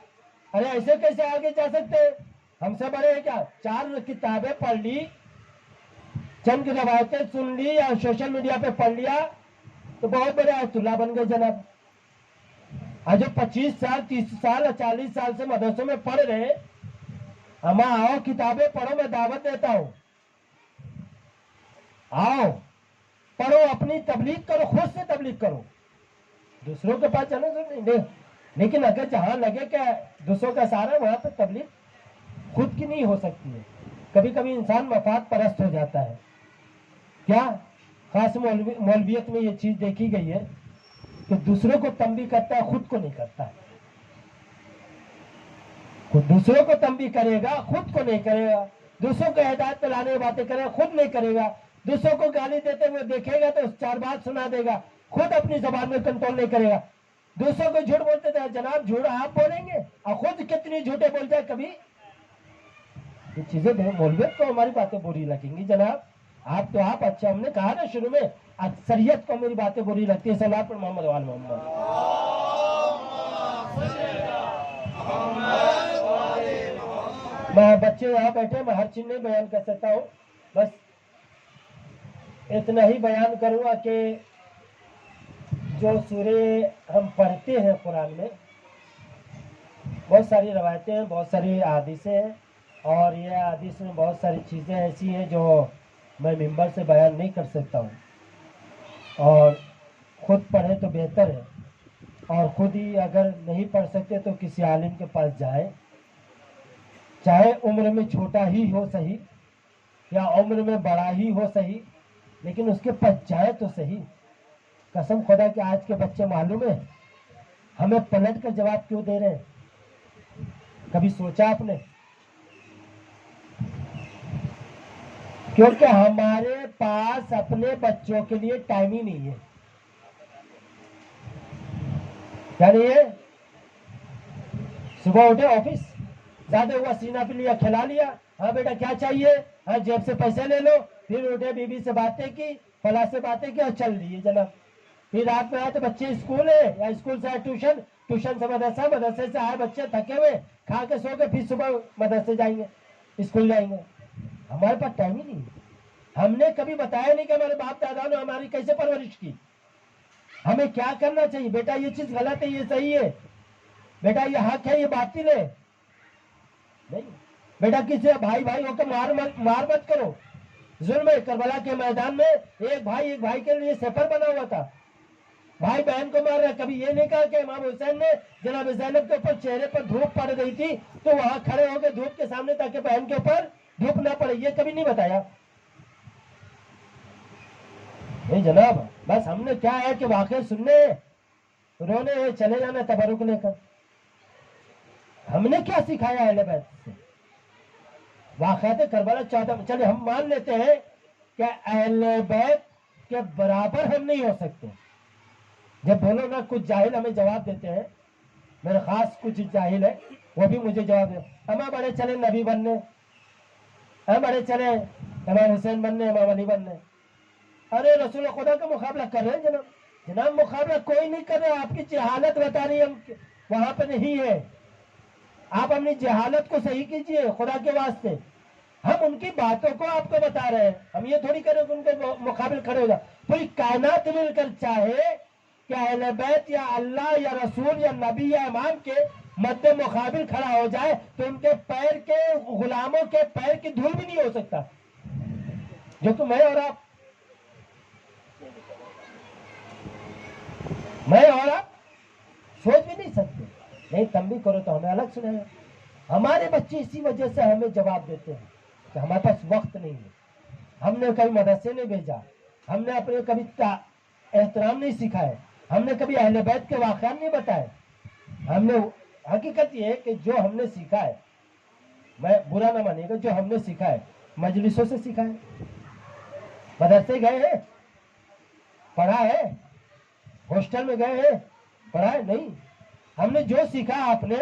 C: अरे ऐसे कैसे आगे जा सकते हैं, हमसे बड़े हैं क्या? 4 किताबें पढ़ ली, चंद की रवायतें सुन ली या सोशल मीडिया पे पढ़ लिया तो बहुत बड़े आयतुल्ला बन गए जनाब। आज जो 25 साल 30 साल और 40 साल से मदरसों में पढ़ रहे, हम आओ किताबें पढ़ो, मैं दावत देता हूं, आओ पढ़ो, अपनी तबलीग करो, खुद से तबलीग करो, दूसरों के पास जाने से नहीं। लेकिन अगर जहां लगे कि दूसरों का सहारा, वहां पर तबलीग खुद की नहीं हो सकती है। कभी कभी इंसान मफाद परस्त हो जाता है। क्या खास मौलवियत में ये चीज देखी गई है कि दूसरों को तंबी करता है, खुद को नहीं करता है। खुद दूसरों को तंबी करेगा, खुद को नहीं करेगा। दूसरों को हिदायत पे लाने की बातें करेगा, खुद नहीं करेगा। दूसरों को गाली देते हुए देखेगा तो 4 बात सुना देगा, खुद अपनी जबान में कंट्रोल नहीं करेगा। दूसरों को झूठ बोलते थे, जनाब झूठ आप बोलेंगे और खुद कितनी झूठे बोल जाए कभी। ये चीजें मौलवियत को हमारी बातें बुरी लगेंगी जनाब। आप तो आप अच्छा, हमने कहा ना शुरू में, अक्सरियत को मेरी बातें बुरी लगती है। सलाम पर मोहम्मद वाल मोहम्मद। मैं बच्चे यहाँ बैठे, मैं हर चीज नहीं बयान कर सकता हूँ, बस इतना ही बयान करूंगा कि जो सूरे हम पढ़ते हैं कुरान में, बहुत सारी रवायतें हैं, बहुत सारी हदीसें हैं, और ये हदीस में बहुत सारी चीज़ें ऐसी हैं जो मैं मिंबर से बयान नहीं कर सकता हूँ, और खुद पढ़े तो बेहतर है, और खुद ही अगर नहीं पढ़ सकते तो किसी आलिम के पास जाए, चाहे उम्र में छोटा ही हो सही या उम्र में बड़ा ही हो सही, लेकिन उसके पास जाए तो सही। कसम खुदा के आज के बच्चे मालूम है हमें पलट कर जवाब क्यों दे रहे हैं? कभी सोचा आपने? क्योंकि हमारे पास अपने बच्चों के लिए टाइम ही नहीं है। क्या नहीं है? सुबह उठे ऑफिस, ज्यादा हुआ सीना पे लिया, खिला लिया, हाँ बेटा क्या चाहिए, हाँ जेब से पैसे ले लो, फिर उठे बीबी से बातें की, फला से बातें की और चल दिए जनाब। फिर रात में आए तो बच्चे स्कूल है या स्कूल से आए ट्यूशन, ट्यूशन से मदरसा, मदरसे से आए बच्चे थके हुए, खा के सो के फिर सुबह मदरसे जाएंगे, स्कूल जाएंगे। हमारे पास टाइम ही नहीं। हमने कभी बताया नहीं कि हमारे बाप दादा ने हमारी कैसे परवरिश की, हमें क्या करना चाहिए। बेटा ये चीज गलत है, ये सही है, बेटा ये हक है, ये बातिल है। नहीं बेटा, किसी भाई भाई होकर मार मत करो। जुल्म है। करबला के मैदान में एक भाई के लिए सेफर बना हुआ था, भाई बहन को मार रहा। कभी ये नहीं कहा कि इमाम हुसैन ने जनाब ज़ैनब के ऊपर चेहरे पर धूप पड़ रही थी तो वहां खड़े हो गए धूप के सामने ताकि बहन के ऊपर धूप ना पड़े, ये कभी नहीं बताया। नहीं जनाब, बस हमने क्या है कि वाकई सुनने रोने चले जाना तबरुक लेकर। हमने क्या सिखाया अहले बैत से? वाक़यात करबला 14, चलिए हम मान लेते हैं कि अहले बैत के बराबर हम नहीं हो सकते। जब बोलो ना, कुछ जाहिल हमें जवाब देते हैं, मेरे खास कुछ जाहिल है, वो भी मुझे जवाब दे, हम बड़े चले नबी बनने, हम बड़े चले इमाम हुसैन बनने, इमाम अली बनने। अरे रसूल खुदा का मुकाबला कर रहे हैं जनाब। जनाब मुकाबला कोई नहीं कर रहा, आपकी जहालत बता रही है, हम वहां पे नहीं है। आप अपनी जहालत को सही कीजिए खुदा के वास्ते। हम उनकी बातों को आपको बता रहे हैं, हम ये थोड़ी करें कि उनके मुकाबले खड़े हो जाए। पूरी कायनात मिलकर चाहे कि अहले बैत या अल्लाह या रसूल या नबी या इमाम के मद्दे मुकाबिल खड़ा हो जाए तो उनके पैर के, गुलामों के पैर की धूल भी नहीं हो सकता, जो कि मैं और आप सोच भी नहीं सकते। नहीं तंबी करो तो हमें अलग सुनाए। हमारे बच्चे इसी वजह से हमें जवाब देते हैं कि हमारे पास वक्त नहीं है, हमने कभी मदरसे नहीं भेजा, हमने अपने कभी एहतराम नहीं सिखाए, हमने कभी अहले बैत के वाक़यात नहीं बताए। हमने, हकीकत ये है कि जो हमने सीखा है, मैं बुरा ना मानिएगा, जो हमने सीखा है मजलिसों से सीखा है। मदरसे गए हैं, पढ़ा है, हॉस्टल में गए हैं, पढ़ा है नहीं। हमने जो सीखा आपने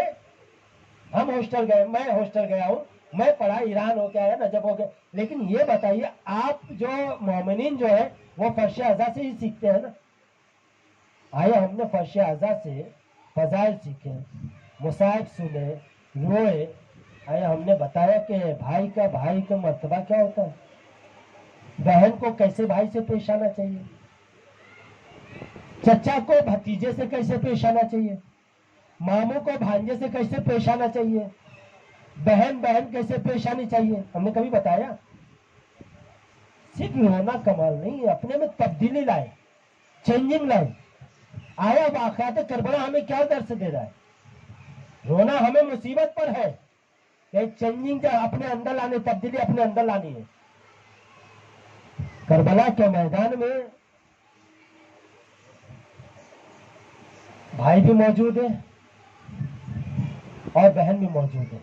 C: हम हॉस्टल गए, मैं हॉस्टल गया हूँ, मैं पढ़ा, ईरान होके आया, नजब हो गया। लेकिन ये बताइए, आप जो मोमिनीन जो है वो फर्श अज़ा से ही सीखते हैं ना। आया हमने फर्श अज़ा से फजाइल सीखे, मुसाहिब सुने, रोए। आया हमने बताया कि भाई का मर्तबा क्या होता है, बहन को कैसे भाई से पेश आना चाहिए, चचा को भतीजे से कैसे पेश आना चाहिए, मामू को भांजे से कैसे पेश आना चाहिए, बहन कैसे पेश आनी चाहिए। हमने कभी बताया? सिर्फ रोना कमाल नहीं है, अपने में तब्दीली लाए, चेंजिंग लाए। आया वाक़यात करबला हमें क्या दर्श दे रहा है? रोना हमें मुसीबत पर है, लेकिन चेंजिंग अपने अंदर लाने, तब्दीली अपने अंदर लानी है। करबला के मैदान में भाई भी मौजूद है और बहन भी मौजूद है।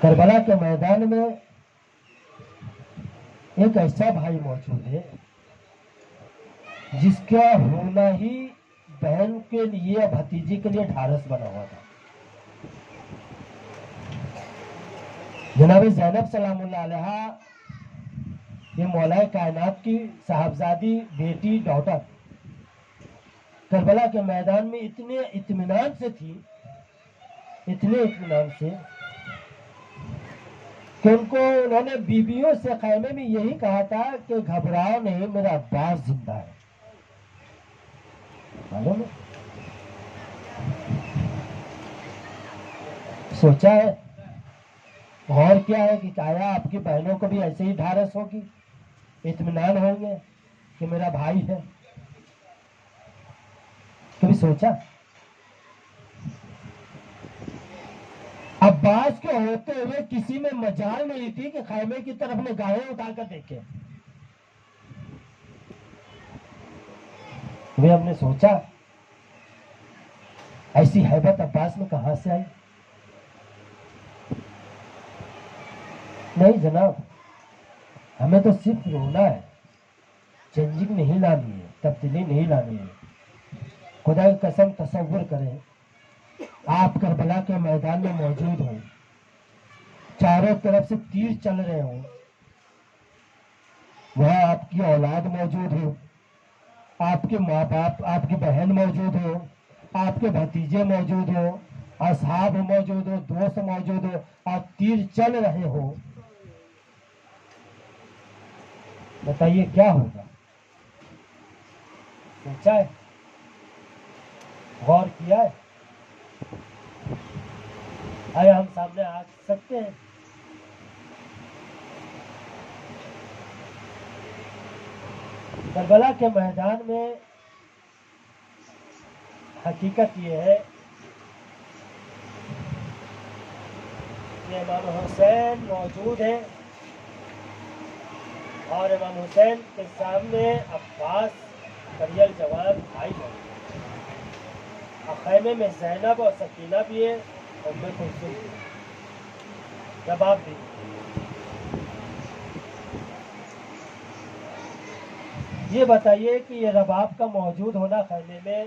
C: करबला के मैदान में एक ऐसा भाई मौजूद है जिसका होना ही बहन के लिए, भतीजी के लिए ढारस बना हुआ था। जनाब ज़ैनब सलामुल्लाह अलैहा, ये मौलाए कायनात की साहबजादी बेटी, डॉटर, करबला के मैदान में इतने इत्मीनान से थी, इतने इत्मीनान से कि उन्होंने बीबियों से खैमे में यही कहा था कि घबराओ नहीं, मेरा अब्बास जिंदा है। मालूम है? सोचा है, और क्या है कि आया आपकी बहनों को भी ऐसे ही ढारस होगी, इत्मीनान होंगे कि मेरा भाई है। कभी सोचा? अब्बास के होते हुए किसी में मजाल नहीं थी कि खैमे की तरफ निगाहें उठाकर देखे। वे हमने सोचा ऐसी हैबत अब्बास में कहां से आई? नहीं जनाब, हमें तो सिर्फ रोना है, चेंजिंग नहीं लानी है, तब्दीली नहीं लानी है। खुदा की कसम, तसव्वुर करें आप करबला के मैदान में मौजूद हो, चारों तरफ से तीर चल रहे हो, वहां आपकी औलाद मौजूद हो, आपके माँ बाप, आपकी बहन मौजूद हो, आपके भतीजे मौजूद हो, असहाब मौजूद हो, दोस्त मौजूद हो, और तीर चल रहे हो। बताइए क्या होगा? सोचा है? गौर किया है? आए हम सामने आ सकते हैं? करबला के मैदान में हकीकत ये है कि इमाम हुसैन मौजूद है और इमाम हुसैन के सामने अब्बास करियल जवान भाई है, और खैमे में ज़ैनब और सकीना भी है, और उम्मे कुलसूम भी है, रबाब भी। ये बताइए कि ये रबाब का मौजूद होना खैमे में,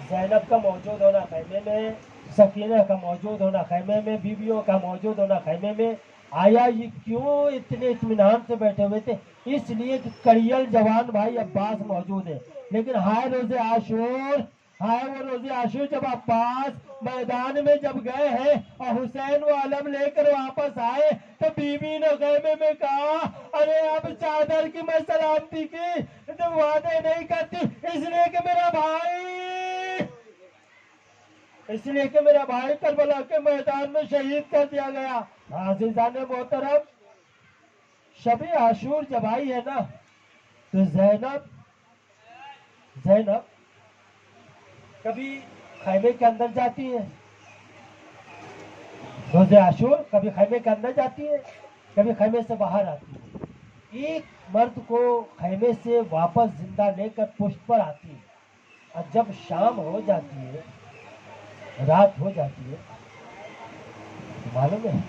C: ज़ैनब का मौजूद होना खैमे में, सकीना का मौजूद होना खैमे में, बीवियों का मौजूद होना खैमे में, आया ये क्यों इतने इत्मीनान से बैठे हुए थे? इसलिए कि करियल जवान भाई अब्बास मौजूद है। लेकिन हाय रोज़े आशूर, हाय वो रोज़े आशूर, जब अब्बास मैदान में जब गए हैं और हुसैन वो अलम लेकर वापस आए, तो बीवी ने खैमे में कहा, अरे अब चादर की मैं सलामती की तो वादे नहीं करती, इसलिए कि मेरा भाई करबला के मैदान में शहीद कर दिया गया। अज़ीज़ान मोहतरम, शब आशूर जब आई है ना, तो ज़ैनब कभी खैमे के अंदर जाती है, रोज़े आशूर कभी खैमे के अंदर जाती है, कभी खैमे से बाहर आती है। एक मर्द को खैमे से वापस जिंदा लेकर पुष्ट पर आती है, और जब शाम हो जाती है, रात हो जाती है, मालूम है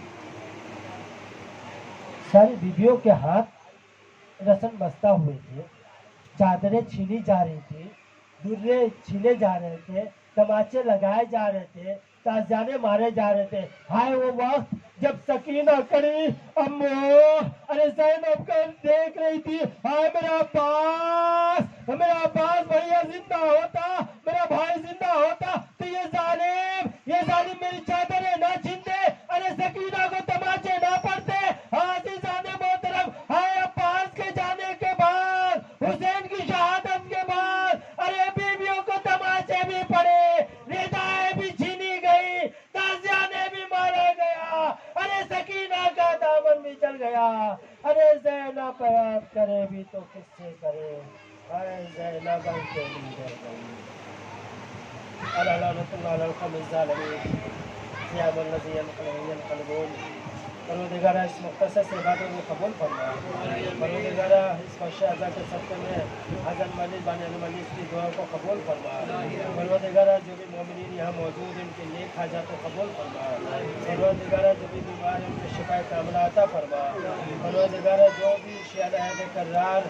C: सारी बीवियों के हाथ रसन बस्ता हुए थे, चादरें छीनी जा रही थी, दुर्रे छीने जा रहे थे, तमाचे लगाए जा रहे थे, ताजियाने मारे जा रहे थे। हाय वो वक्त जब सकीना करी अम्मो, अरे ज़ैनब को देख रही थी, हाय मेरा अब्बास भैया जिंदा होता, मेरा भाई जिंदा होता तो ये जालिम मेरी चादरें ना छीनते, अरे सकीना को तमाचे ना पड़ते। आज़ीज़ाने मोहतरम, हाय अब्बास के जाने के बाद, हुसैन की शहादत के बाद, अरे बीवियों को तमाचे भी पड़े, रिदाएं भी छीनी गई, ताजियाने भी मारा गया, अरे सकीना का दामन भी चल गया। अरे ज़ैनब याद करे भी तो किससे करे, हाय ज़ैनब के लीडर गई। अला लानतुल्लाह अलल कौमिज़ ज़ालिमीन, क़ियामल लज़ी यनक़लिबून। परवरदिगारा इस मुख़्तसर से इबादत को कबूल फरमा। परवरदिगारा इस ख़ुशहाज़ा के सदक़े में हज़रत मलिक बानी मलिक की दुआ को कबूल फरमा। परवरदिगारा जो भी मोमिनीन यहाँ मौजूद हैं उनके नेक हाजात को कबूल फरमा। परवरदिगारा जो भी बीमार हैं उनके शिफा कामिला अता फरमा। परवरदिगारा जो भी शान कर्रार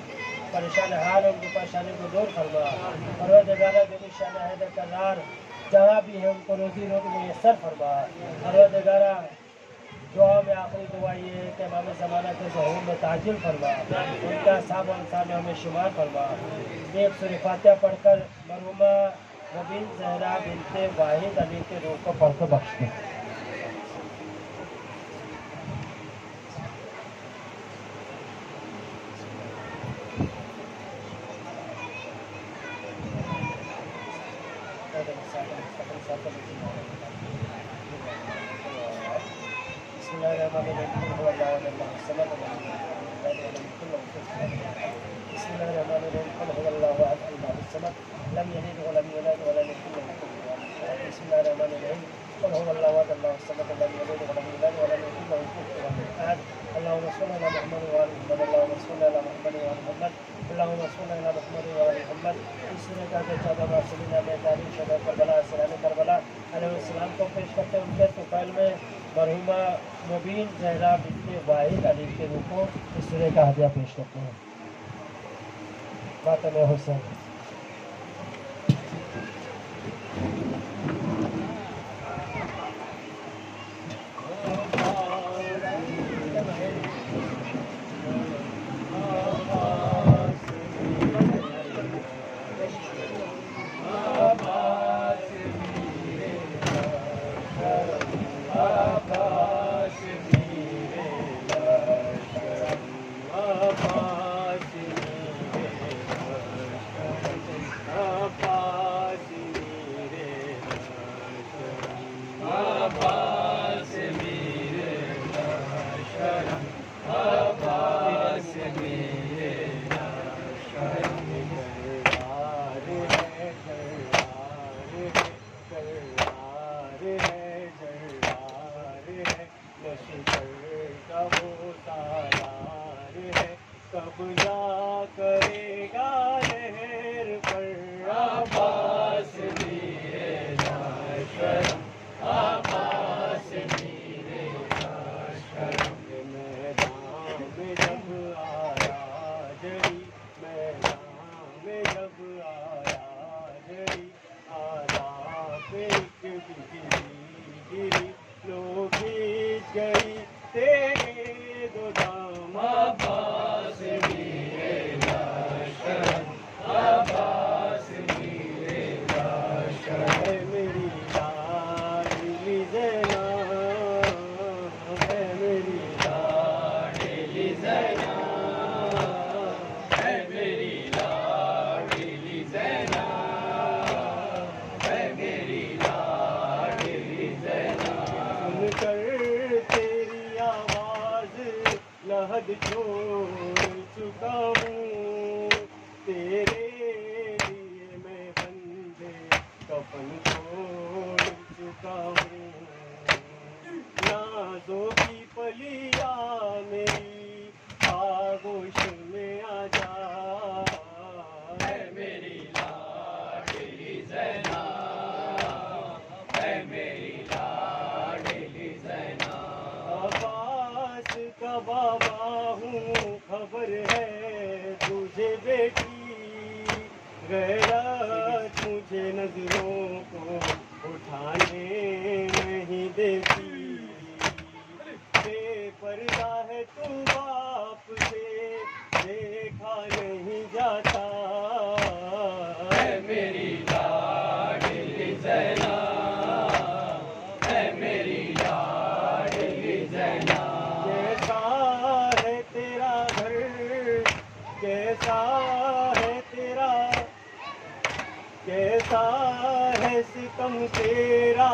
C: परेशान हाल है उनकी परेशानी को दूर फरमा। परवरदिगारा जो भी शान कर्रार जहाँ भी है उनको रोजी रोटी मुयस्सर फरमा। परवरदिगारा दुआ में आखिरी दुआ ये है कि इमाम ज़माना के ज़हूर में ताजिल फरमा, उनका साहब और इंसान में हमें शुमार फरमा। एक सूरह फातिहा पढ़कर मरहुमा मुबीन ज़हरा बिनते वाहिद अली के रूह को पढ़ कर बख्श दे। لم يلد ولم يولد ولم يكن له كفوا احد. بسم الله الرحمن الرحيم. قل هو الله احد الله الصمد لم يلد ولم يولد ولم يكن له كفوا احد. اللهم صل على محمد وعلى محمد. اللهم صل على محمد وعلى محمد. اللهم صل على محمد وعلى محمد. اس نے کہا کہ 14 معصومین میں تاریخ شہداء کربلا سلام کربلا علیہ السلام کو پیش کرتے ہیں. ان کے طفیل میں مرحومہ مبین زہرا بنت واحد علی کے روح کو اس سورہ کا ہدیہ پیش کرتے ہیں. ماتم حسین. چھوڑ چکا ہوں تیرے لیے میں بندے کفن چھوڑ چکا ہوں نازوں کی پلیا میری آغوش میں آ جا اے میری لاڈلی زینب اے میری لاڈلی زینب عباس کا بابا ہوں خبر ہے تجھے بیٹی غیرت مجھے نظروں کو करता है सितम तेरा,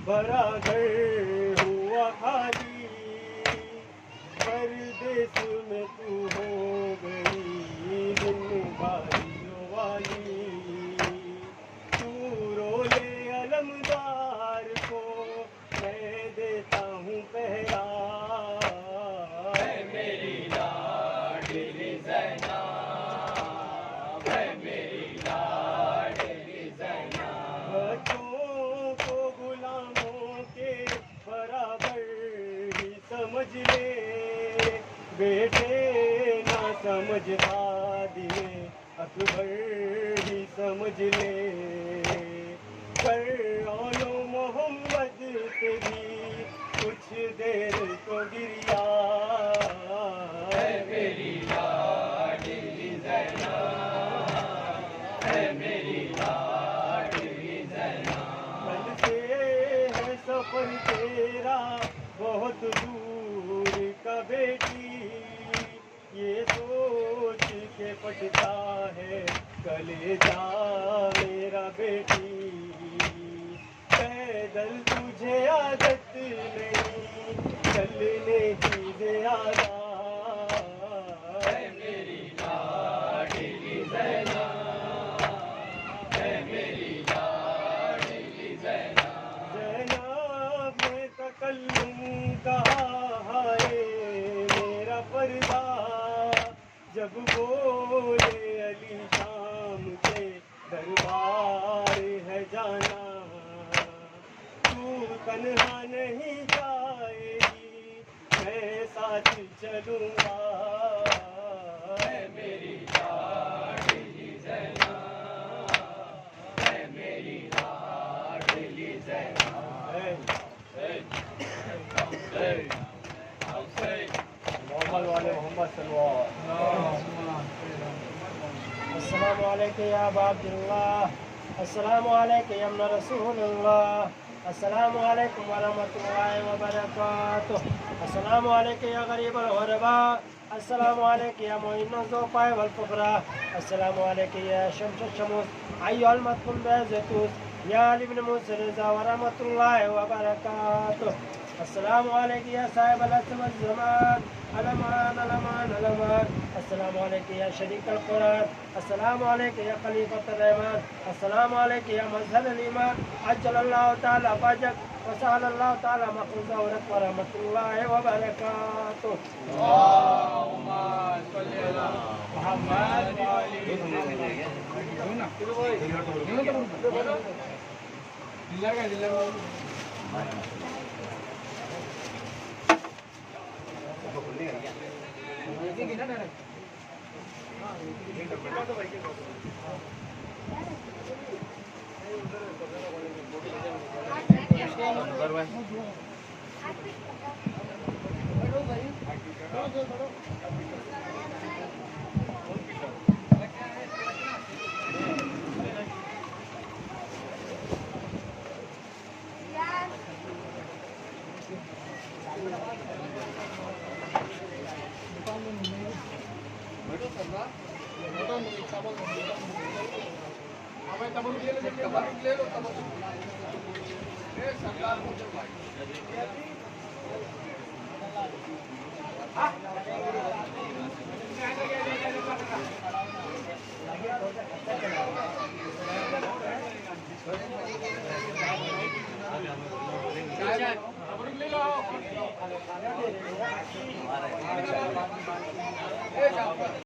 C: बड़ा घर हुआ खाली। परदेस में तू हो गई दिन बारियों वाली। तू रोले अलमदार को मैं देता हूँ पहरा।
A: मेरी लाडली ज़ैना, मेरी लाडली ज़ैना।
C: बच्चों को गुलामों के बराबर ही समझ ले, बेटे ना समझ खादिमे अकबर ही समझ ले। कर औलो मोहम्मद तेरी कुछ देर तो गिरिया।
A: मेरी लाडली ज़ैना, मेरी लाडली ज़ैना।
C: कल से है सफर तेरा बहुत दूर का बेटी, ये सोच के पटता है कलेजा मेरा बेटी। पैदल तुझे आदत नहीं चलने की ज़्यादा।
A: मेरी लाडली ज़ैना, मेरी लाडली ज़ैना।
C: जनाब में तकल्लुम कहा है मेरा पर्दा, जब बोले अली शाम के दरबार है जाना। तू तन्हा नहीं जाएगी मैं साथ चलूँगा।
A: मेरी लाडली ज़ैना, मेरी लाडली ज़ैना।
C: मोहम्मद वाले मोहम्मद सल्लल्लाहु। अस्सलामु अलैकुम या अबा अब्दुल्लाह, अस्सलामु अलैकुम या अम्ना रसूलुल्लाह, अस्सलामु अलैकुम व रहमतुल्लाहि व बरकातुह, अस्सलामु अलैकुम या गरीबल गुरबा, अस्सलामु अलैकुम या मुइनुल ज़ुफ़ा वल फुक़रा, अस्सलामु अलैकुम या शम्सुश शमूस अय्युहल मतकुम बेज़तूस या अली इब्न मूसा रज़ा व रहमतुल्लाहि व बरकातुह। अस्सलामु अलैकुम या साहिबल असर वल ज़मान, अलमान अलमान अलमान। अस्सलामु अलैकुम या शरीकल कुरान, अस्सलामु अलैकुम या खलीफतुर रहमान, अस्सलामु अलैकुम या मज़हरुल ईमान। अज्जलल्लाहु तआला फजक व सअलल्लाहु तआला मक़फ़ूरक व रहमतुल्लाहि व बरकातुह।
A: अल्लाहुम्मा सल्लि अला मुहम्मद व आलि